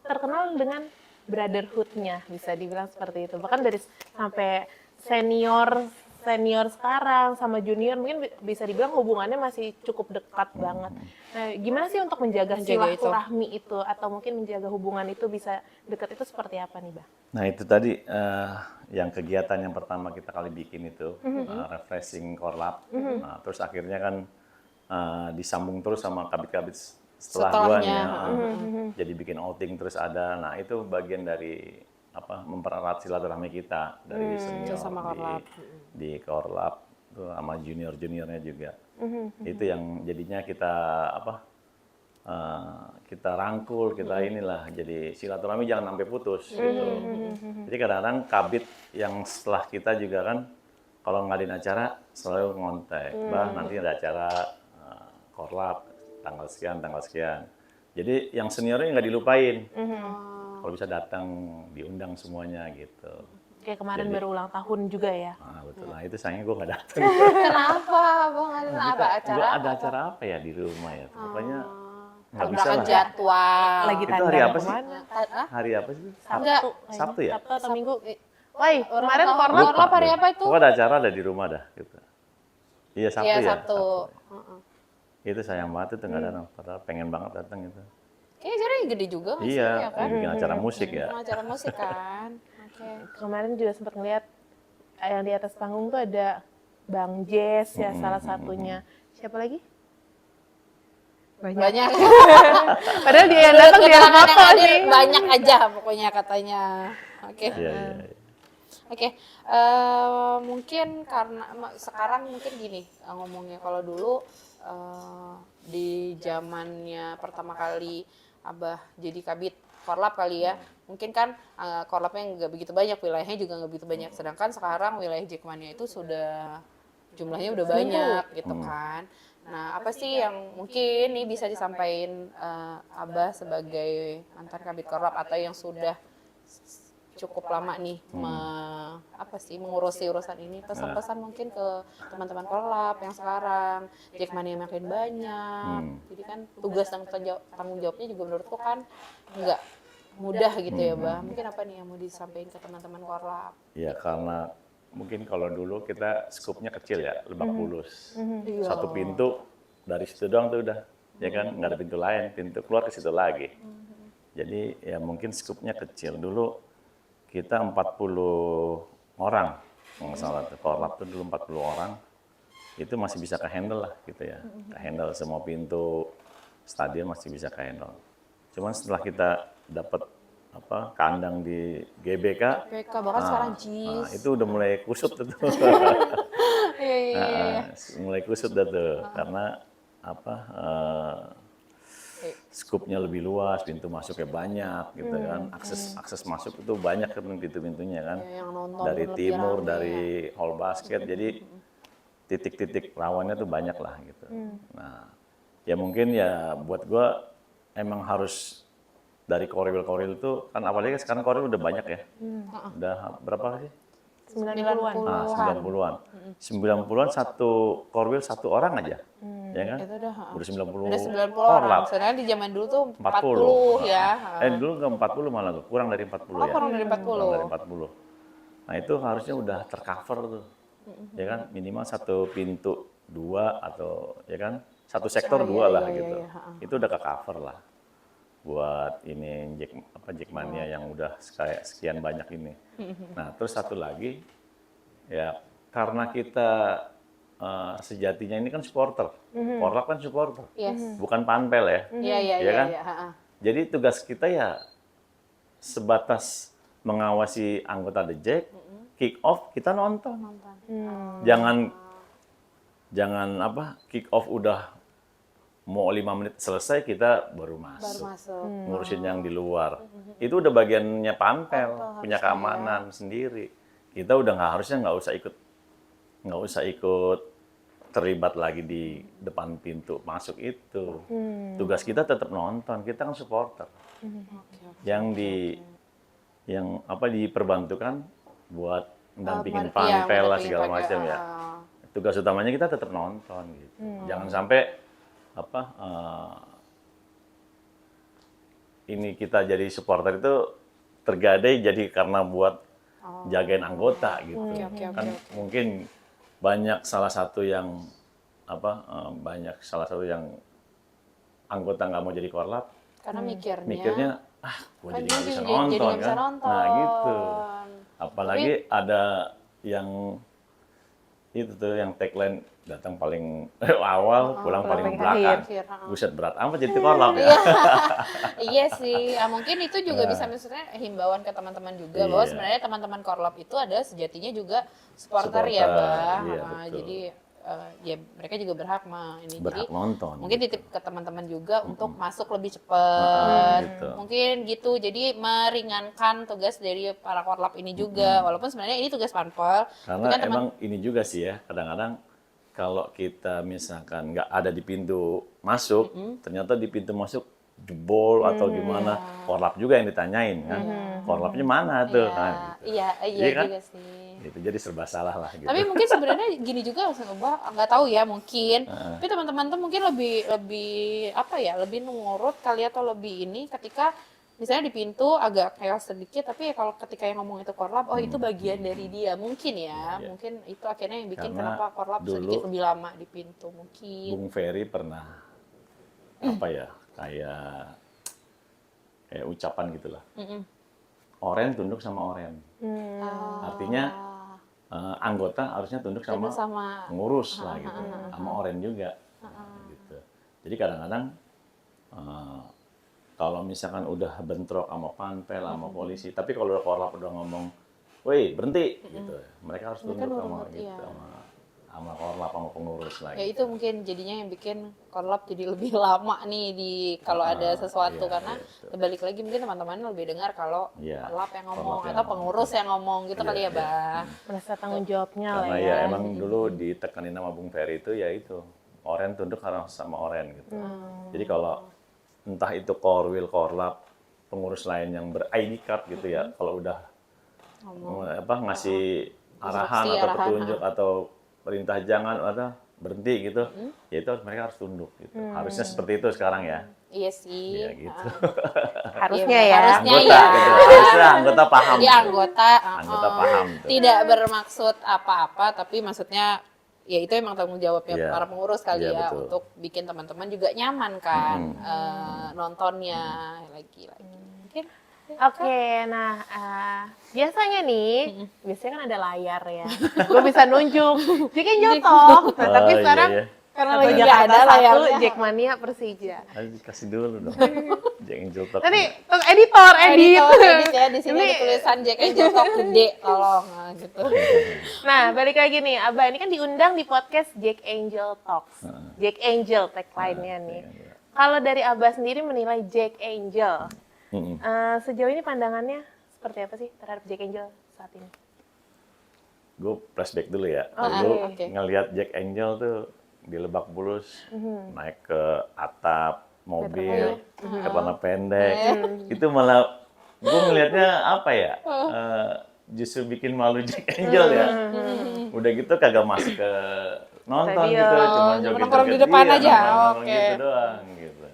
Speaker 1: terkenal dengan brotherhood-nya, bisa dibilang seperti itu. Bahkan dari sampai senior senior sekarang sama junior mungkin bisa dibilang hubungannya masih cukup dekat banget. Nah, gimana sih untuk menjaga silaturahmi itu atau mungkin menjaga hubungan itu bisa dekat itu seperti apa nih, Bah?
Speaker 2: Nah itu tadi yang kegiatan yang pertama kita kali bikin itu refreshing korlap. Nah, terus akhirnya kan disambung terus sama kabit-kabit setelah guanya. Jadi bikin outing terus ada. Nah itu bagian dari mempererat silaturahmi kita dari senior di korlap sama junior-juniornya juga. Itu yang jadinya kita kita rangkul, kita inilah, jadi silaturahmi jangan sampai putus gitu. Jadi kadang-kadang kabit yang setelah kita juga kan kalau ngadain acara selalu ngontek, Bah nanti ada acara korlap tanggal sekian. Jadi yang seniornya nggak dilupain. Kalau bisa datang diundang semuanya gitu.
Speaker 1: Kayak kemarin baru ulang tahun juga ya.
Speaker 2: Betul. Nah itu sayangnya gue nggak datang.
Speaker 3: Kenapa Bang? Ada acara?
Speaker 2: Ada acara apa ya di rumah ya? Pokoknya nggak bisa
Speaker 3: Tabrakan
Speaker 2: lah.
Speaker 3: jadwal.
Speaker 1: Lagi
Speaker 2: Itu hari apa sih?
Speaker 1: kemana?
Speaker 2: Hari apa sih?
Speaker 3: Enggak.
Speaker 2: Sabtu ya?
Speaker 1: Sabtu atau Minggu? Woi, kemarin korlap
Speaker 3: Korlap hari apa itu?
Speaker 2: Pokoknya ada acara ada di rumah dah gitu. Iya Sabtu
Speaker 3: Iya,
Speaker 2: ya.
Speaker 3: Sabtu.
Speaker 2: Itu sayang banget itu nggak datang. Padahal pengen banget datang itu.
Speaker 3: Kayaknya acaranya gede juga nggak sih?
Speaker 2: Iya,
Speaker 3: Ya kan?
Speaker 2: bikin acara musik ya.
Speaker 3: Acara musik kan. Oke.
Speaker 1: kemarin juga sempat ngeliat yang di atas panggung tuh ada Bang Jess ya salah satunya. Siapa lagi?
Speaker 3: Banyak.
Speaker 1: Padahal dia yang datang dia yang foto sih.
Speaker 3: Banyak aja pokoknya katanya. Oke.
Speaker 2: Iya.
Speaker 3: Oke, mungkin karena sekarang mungkin gini ngomongnya, kalau dulu di zamannya pertama kali Abah jadi kabit korlap kali ya, mungkin kan korlapnya nggak begitu banyak, wilayahnya juga nggak begitu banyak, sedangkan sekarang wilayah Jackmania itu sudah jumlahnya udah banyak gitu kan. Nah, apa sih yang mungkin nih bisa disampaikan Abah sebagai mantan kabit korlap atau yang sudah cukup lama nih mengurusi urusan ini, pesan-pesan mungkin ke teman-teman korlap yang sekarang Jackmania makin banyak, jadi kan tugas dan tanggung jawabnya juga menurutku kan nggak mudah gitu ya Bah. Mungkin apa nih yang mau disampaikan ke teman-teman korlap?
Speaker 2: Ya karena mungkin kalau dulu kita skupnya kecil ya, Lebak Bulus. Satu pintu dari situ doang tuh udah, ya kan nggak ada pintu lain, pintu keluar ke situ lagi. Jadi ya mungkin skupnya kecil. Dulu kita 40 orang, nggak salah tuh, korlap tuh dulu 40 orang, itu masih bisa ke-handle lah gitu ya. Ke-handle semua pintu, stadion masih bisa ke-handle. Cuman setelah kita dapat kandang di GBK,
Speaker 3: bahkan sekarang JIS.
Speaker 2: itu udah mulai kusut tuh. Mulai kusut dah tuh, karena skupnya lebih luas, pintu masuknya banyak gitu kan, akses masuk itu banyak kan pintu-pintunya kan, dari timur, dari hall basket, jadi titik-titik rawannya tuh banyak lah gitu. Nah, ya mungkin ya buat gua emang harus dari koril itu kan, apalagi sekarang koril udah banyak ya, udah berapa sih?
Speaker 1: 90-an.
Speaker 2: 90-an. 90-an satu korwil satu orang aja. Ya kan?
Speaker 3: Itu udah
Speaker 2: 90
Speaker 3: orang.
Speaker 2: korlap.
Speaker 3: Sebenarnya di zaman dulu tuh
Speaker 2: 40
Speaker 3: ya.
Speaker 2: Dulu nggak 40 malah tuh, kurang dari 40 ya.
Speaker 3: Kurang dari 40.
Speaker 2: Kurang dari 40. Nah, itu harusnya udah tercover tuh. Ya kan? Minimal satu pintu dua atau ya kan? Satu sektor dua lah gitu. Itu udah ke-cover lah. Buat ini Jackmania yang udah kayak sekian banyak ini. Nah, terus satu lagi ya karena kita sejatinya ini kan supporter. Korlap kan supporter. Bukan panpel ya.
Speaker 3: Iya
Speaker 2: kan? Jadi tugas kita ya sebatas mengawasi anggota The Jack, kick off kita nonton. Jangan kick off udah mau 5 menit selesai kita baru masuk. Ngurusin yang di luar. Itu udah bagiannya panpel, punya keamanan sendiri. Kita udah nggak usah ikut terlibat lagi di depan pintu masuk itu. Tugas kita tetap nonton, kita kan supporter. Yang yang diperbantukan buat mendampingin
Speaker 3: Iya,
Speaker 2: panpel lah
Speaker 3: mendampingin
Speaker 2: segala
Speaker 3: panpel,
Speaker 2: macam ya. Tugas utamanya kita tetap nonton gitu. Jangan sampai ini kita jadi supporter itu tergadai jadi karena buat jagain anggota gitu. Kan mungkin banyak salah satu yang anggota nggak mau jadi korlap
Speaker 3: Karena
Speaker 2: mikirnya gue
Speaker 3: kan
Speaker 2: jadi nggak bisa
Speaker 3: jadi
Speaker 2: nonton
Speaker 3: nggak bisa
Speaker 2: kan.
Speaker 3: nonton.
Speaker 2: Nah gitu. Apalagi ada yang itu tuh yang tagline datang paling awal, pulang paling belakang.
Speaker 3: akhir.
Speaker 2: Buset, berat amat jadi korlap ya.
Speaker 3: Iya sih, mungkin itu juga bisa maksudnya himbauan ke teman-teman juga bahwa
Speaker 2: Iya.
Speaker 3: sebenarnya teman-teman korlap itu ada sejatinya juga supporter ya, Bah.
Speaker 2: Iya, betul.
Speaker 3: Jadi ya mereka juga berhak jadi
Speaker 2: Berhak nonton.
Speaker 3: mungkin
Speaker 2: gitu.
Speaker 3: titip ke teman-teman juga untuk masuk lebih cepat.
Speaker 2: Gitu.
Speaker 3: Mungkin gitu. Jadi meringankan tugas dari para korlap ini juga. Walaupun sebenarnya ini tugas panpel.
Speaker 2: Karena
Speaker 3: tapi kan
Speaker 2: emang ini juga sih ya, kadang-kadang kalau kita misalkan nggak ada di pintu masuk, ternyata di pintu masuk jebol atau gimana, korlap juga yang ditanyain kan. Korlapnya mana tuh kan?
Speaker 3: Iya
Speaker 2: kan?
Speaker 3: juga sih.
Speaker 2: Gitu, jadi serba salah lah gitu.
Speaker 3: Tapi mungkin sebenarnya gini juga, nggak tahu ya mungkin. Tapi teman-teman tuh mungkin lebih nurut kali atau lebih ini ketika misalnya di pintu agak chaos sedikit, tapi ya kalau ketika yang ngomong itu korlap, itu bagian dari dia mungkin ya. Mungkin itu akhirnya yang bikin
Speaker 2: Karena
Speaker 3: kenapa korlap sedikit lebih lama di pintu mungkin.
Speaker 2: Bung Ferry pernah kayak ucapan gitulah. Oren tunduk sama oren. Artinya anggota harusnya tunduk sama pengurus lah gitu, sama oren juga. Gitu. Jadi kadang-kadang kalau misalkan udah bentrok sama panpel, sama polisi, tapi kalau udah korlap udah ngomong, "Woi, berhenti," gitu. Mereka harus tunduk sama korlap, sama pengurus lagi.
Speaker 3: Ya itu mungkin jadinya yang bikin korlap jadi lebih lama nih kalau ada sesuatu karena balik lagi mungkin teman-teman lebih dengar kalau korlap yang ngomong atau pengurus yang ngomong gitu kali ya, Bah.
Speaker 1: Merasa tanggung jawabnya lah
Speaker 2: Karena
Speaker 1: ya.
Speaker 2: emang dulu ditekanin sama Bung Ferry itu ya itu oren tunduk harus sama oren gitu. Jadi kalau entah itu korwil, korlap, pengurus lain yang ber-ID card gitu ya, kalau udah ngasih arahan atau petunjuk atau perintah jangan atau berhenti gitu, ya itu mereka harus tunduk gitu. Harusnya seperti itu sekarang ya.
Speaker 3: Iya sih.
Speaker 2: Ya gitu.
Speaker 1: Harusnya
Speaker 3: Iya,
Speaker 1: ya.
Speaker 3: harusnya
Speaker 2: Anggota
Speaker 3: ya.
Speaker 2: gitu. Harusnya anggota paham.
Speaker 3: Jadi
Speaker 2: tuh.
Speaker 3: anggota
Speaker 2: paham tuh.
Speaker 3: tidak bermaksud apa-apa, tapi maksudnya ya itu emang tanggung jawabnya
Speaker 2: Iya.
Speaker 3: para pengurus kali
Speaker 2: Iya,
Speaker 3: ya
Speaker 2: betul.
Speaker 3: untuk bikin teman-teman juga nyaman kan nontonnya lagi. Mungkin
Speaker 1: Oke, nah biasanya biasanya kan ada layar ya. Gue bisa nunjuk Jack Angel Talk. Nah, tapi sekarang
Speaker 3: karena
Speaker 1: atau
Speaker 3: lagi nggak
Speaker 1: Jakarta
Speaker 3: ada
Speaker 1: 1,
Speaker 3: layarnya.
Speaker 1: Jackmania Persija.
Speaker 2: Ayo kasih dulu dong. Jack Angel Talk.
Speaker 1: Nanti editor, edit.
Speaker 3: edit ya di sini ada tulisan Jack Angel Talk gede, tolong gitu.
Speaker 1: Nah, balik lagi nih, Abah ini kan diundang di podcast Jack Angel Talks. Jack Angel tagline-nya nih. Kalau dari Abah sendiri menilai Jack Angel, sejauh ini pandangannya seperti apa sih terhadap Jack Angel saat ini?
Speaker 2: Gue flashback dulu ya.
Speaker 1: Oh,
Speaker 2: Dulu
Speaker 3: oke.
Speaker 2: ngelihat Jack Angel tuh di Lebak Bulus, naik ke atap mobil, celana pendek. Itu malah gue ngelihatnya justru bikin malu Jack Angel ya. Udah gitu kagak masuk ke nonton
Speaker 1: Stadion.
Speaker 2: gitu, cuma
Speaker 3: Cuma
Speaker 2: joget-joget
Speaker 3: nongkrong di depan aja,
Speaker 2: nongkrong
Speaker 3: oke.
Speaker 2: gitu doang gitu.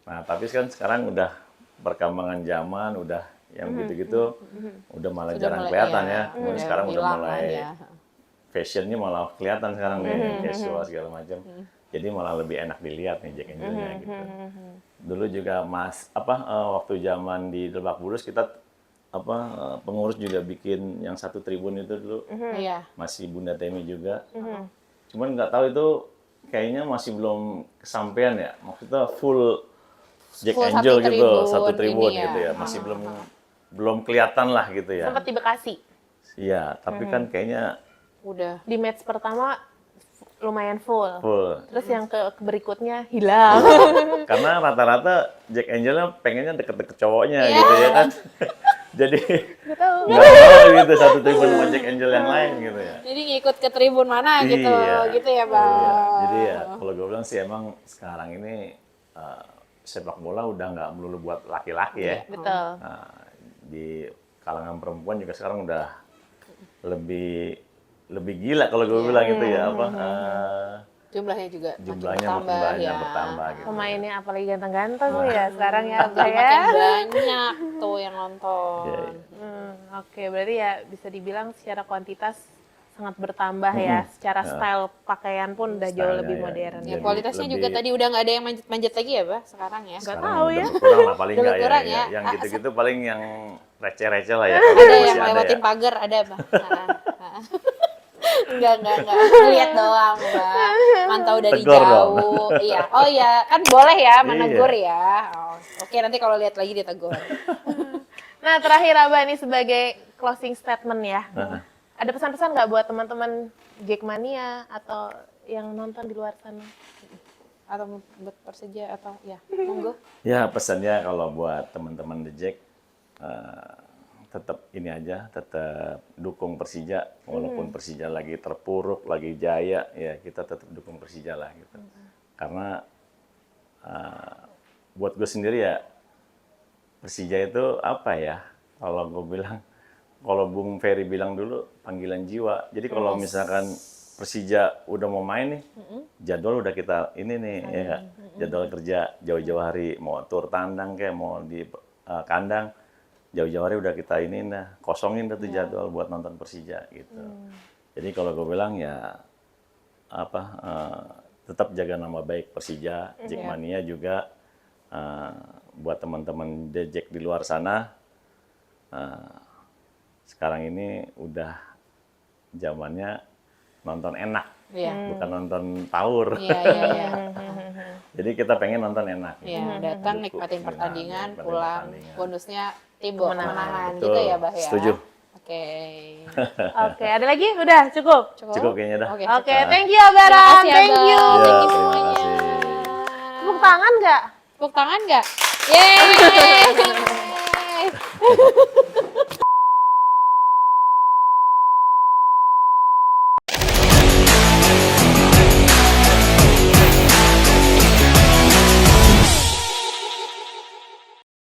Speaker 2: Nah, tapi kan sekarang udah perkembangan zaman, udah yang gitu-gitu udah malah jarang kelihatan ya. Kemudian sekarang udah mulai fashionnya malah kelihatan sekarang nih, casual segala macam. Jadi malah lebih enak dilihat nih Jack Angelnya gitu. Dulu juga waktu zaman di Lebak Bulus kita pengurus juga bikin yang satu tribun itu dulu.
Speaker 3: Iya.
Speaker 2: Masih Bunda Temi juga. Cuman nggak tahu itu kayaknya masih belum kesampaian ya. Maksudnya full Jack
Speaker 3: Full
Speaker 2: Angel
Speaker 3: satu
Speaker 2: gitu,
Speaker 3: tribun
Speaker 2: satu tribun
Speaker 3: ini ya.
Speaker 2: gitu ya. Masih belum kelihatan lah gitu ya.
Speaker 1: Sempat di Bekasi.
Speaker 2: Iya, tapi kan kayaknya
Speaker 3: Udah.
Speaker 1: Di match pertama lumayan full.
Speaker 2: full.
Speaker 1: Terus yang berikutnya hilang.
Speaker 2: Karena rata-rata Jack Angelnya pengennya deket-deket cowoknya gitu ya kan. Jadi
Speaker 1: Gak tahu.
Speaker 2: nggak mau gitu satu tribun sama Jack Angel yang lain gitu ya.
Speaker 3: Jadi ngikut ke tribun mana gitu,
Speaker 2: Iya.
Speaker 3: gitu ya, Bang.
Speaker 2: Iya. Jadi ya kalau gue bilang sih emang sekarang ini sepak bola udah nggak melulu buat laki-laki ya.
Speaker 1: Betul.
Speaker 2: Nah, kalangan perempuan juga sekarang udah lebih gila kalau gue bilang itu ya apa
Speaker 3: Jumlahnya juga
Speaker 2: jumlahnya makin
Speaker 3: makin
Speaker 2: banyak bertambah gitu.
Speaker 1: Pemainnya apalagi ganteng-ganteng ya sekarang ya Abah ya.
Speaker 3: makin banyak tuh yang nonton.
Speaker 2: Iya,
Speaker 1: Oke, berarti ya bisa dibilang secara kuantitas sangat bertambah ya. Secara style pakaian pun udah jauh
Speaker 2: Stylenya
Speaker 1: lebih
Speaker 2: ya.
Speaker 1: modern.
Speaker 3: Ya,
Speaker 2: Jadi
Speaker 3: kualitasnya juga
Speaker 2: lebih-
Speaker 3: tadi udah nggak ada yang manjat-manjat lagi ya, Bah, sekarang ya.
Speaker 1: Nggak
Speaker 2: Sekarang
Speaker 1: tahu
Speaker 2: udah
Speaker 1: ya.
Speaker 2: berkurang lah paling
Speaker 3: Udah
Speaker 2: nggak ya,
Speaker 3: berkurang
Speaker 2: ya.
Speaker 3: ya.
Speaker 2: Yang gitu-gitu paling yang receh-receh lah ya.
Speaker 3: Ada
Speaker 2: Masih
Speaker 3: yang lewatin
Speaker 2: ya.
Speaker 3: pagar, ada, Bah. Enggak. Lihat doang, Bah. Mantau dari
Speaker 2: Tegur dong.
Speaker 3: jauh. Iya. Oh iya, kan boleh ya menegur
Speaker 2: Iya.
Speaker 3: ya. Oh, oke, nanti kalau lihat lagi ditegur.
Speaker 1: Nah, terakhir Abah ini sebagai closing statement ya.
Speaker 2: Heeh.
Speaker 1: Ada pesan-pesan nggak buat teman-teman Jackmania atau yang nonton di luar sana?
Speaker 3: Atau buat Persija atau ya, monggo.
Speaker 2: Ya pesannya kalau buat teman-teman The Jack tetap ini aja, tetap dukung Persija walaupun Persija lagi terpuruk, lagi jaya, ya kita tetap dukung Persija lah gitu. Karena buat gue sendiri ya Persija itu apa ya? Kalau gue bilang, kalau Bung Ferry bilang dulu panggilan jiwa. Jadi kalau misalkan Persija udah mau main nih, jadwal udah kita ini nih, ya nggak? Jadwal kerja jauh-jauh hari, mau tur tandang kayak mau di kandang, jauh-jauh hari udah kita ini nah kosongin tuh jadwal buat nonton Persija gitu. Jadi kalau gue bilang ya apa tetap jaga nama baik Persija, Jackmania juga buat teman-teman The Jack di luar sana. Sekarang ini udah zamannya nonton enak,
Speaker 3: Iya.
Speaker 2: bukan nonton taur.
Speaker 3: Iya.
Speaker 2: Jadi kita pengen nonton enak.
Speaker 3: Iya, datang nikmatin pertandingan,
Speaker 2: nikmatin
Speaker 3: pulang.
Speaker 2: pertandingan.
Speaker 3: Bonusnya timbul kemenangan
Speaker 2: Betul.
Speaker 3: gitu ya, Bah ya.
Speaker 2: Setuju.
Speaker 3: Oke.
Speaker 1: Oke, ada lagi? Udah, cukup?
Speaker 2: Cukup kayaknya dah.
Speaker 3: Oke.
Speaker 1: Oke, thank you Abah Ram.
Speaker 3: Makasih,
Speaker 1: Thank
Speaker 3: Abah.
Speaker 1: you.
Speaker 3: Thank you
Speaker 2: Ya, terima
Speaker 3: semuanya.
Speaker 2: kasih.
Speaker 1: Tepuk tangan nggak?
Speaker 3: Tepuk tangan nggak? Yeay!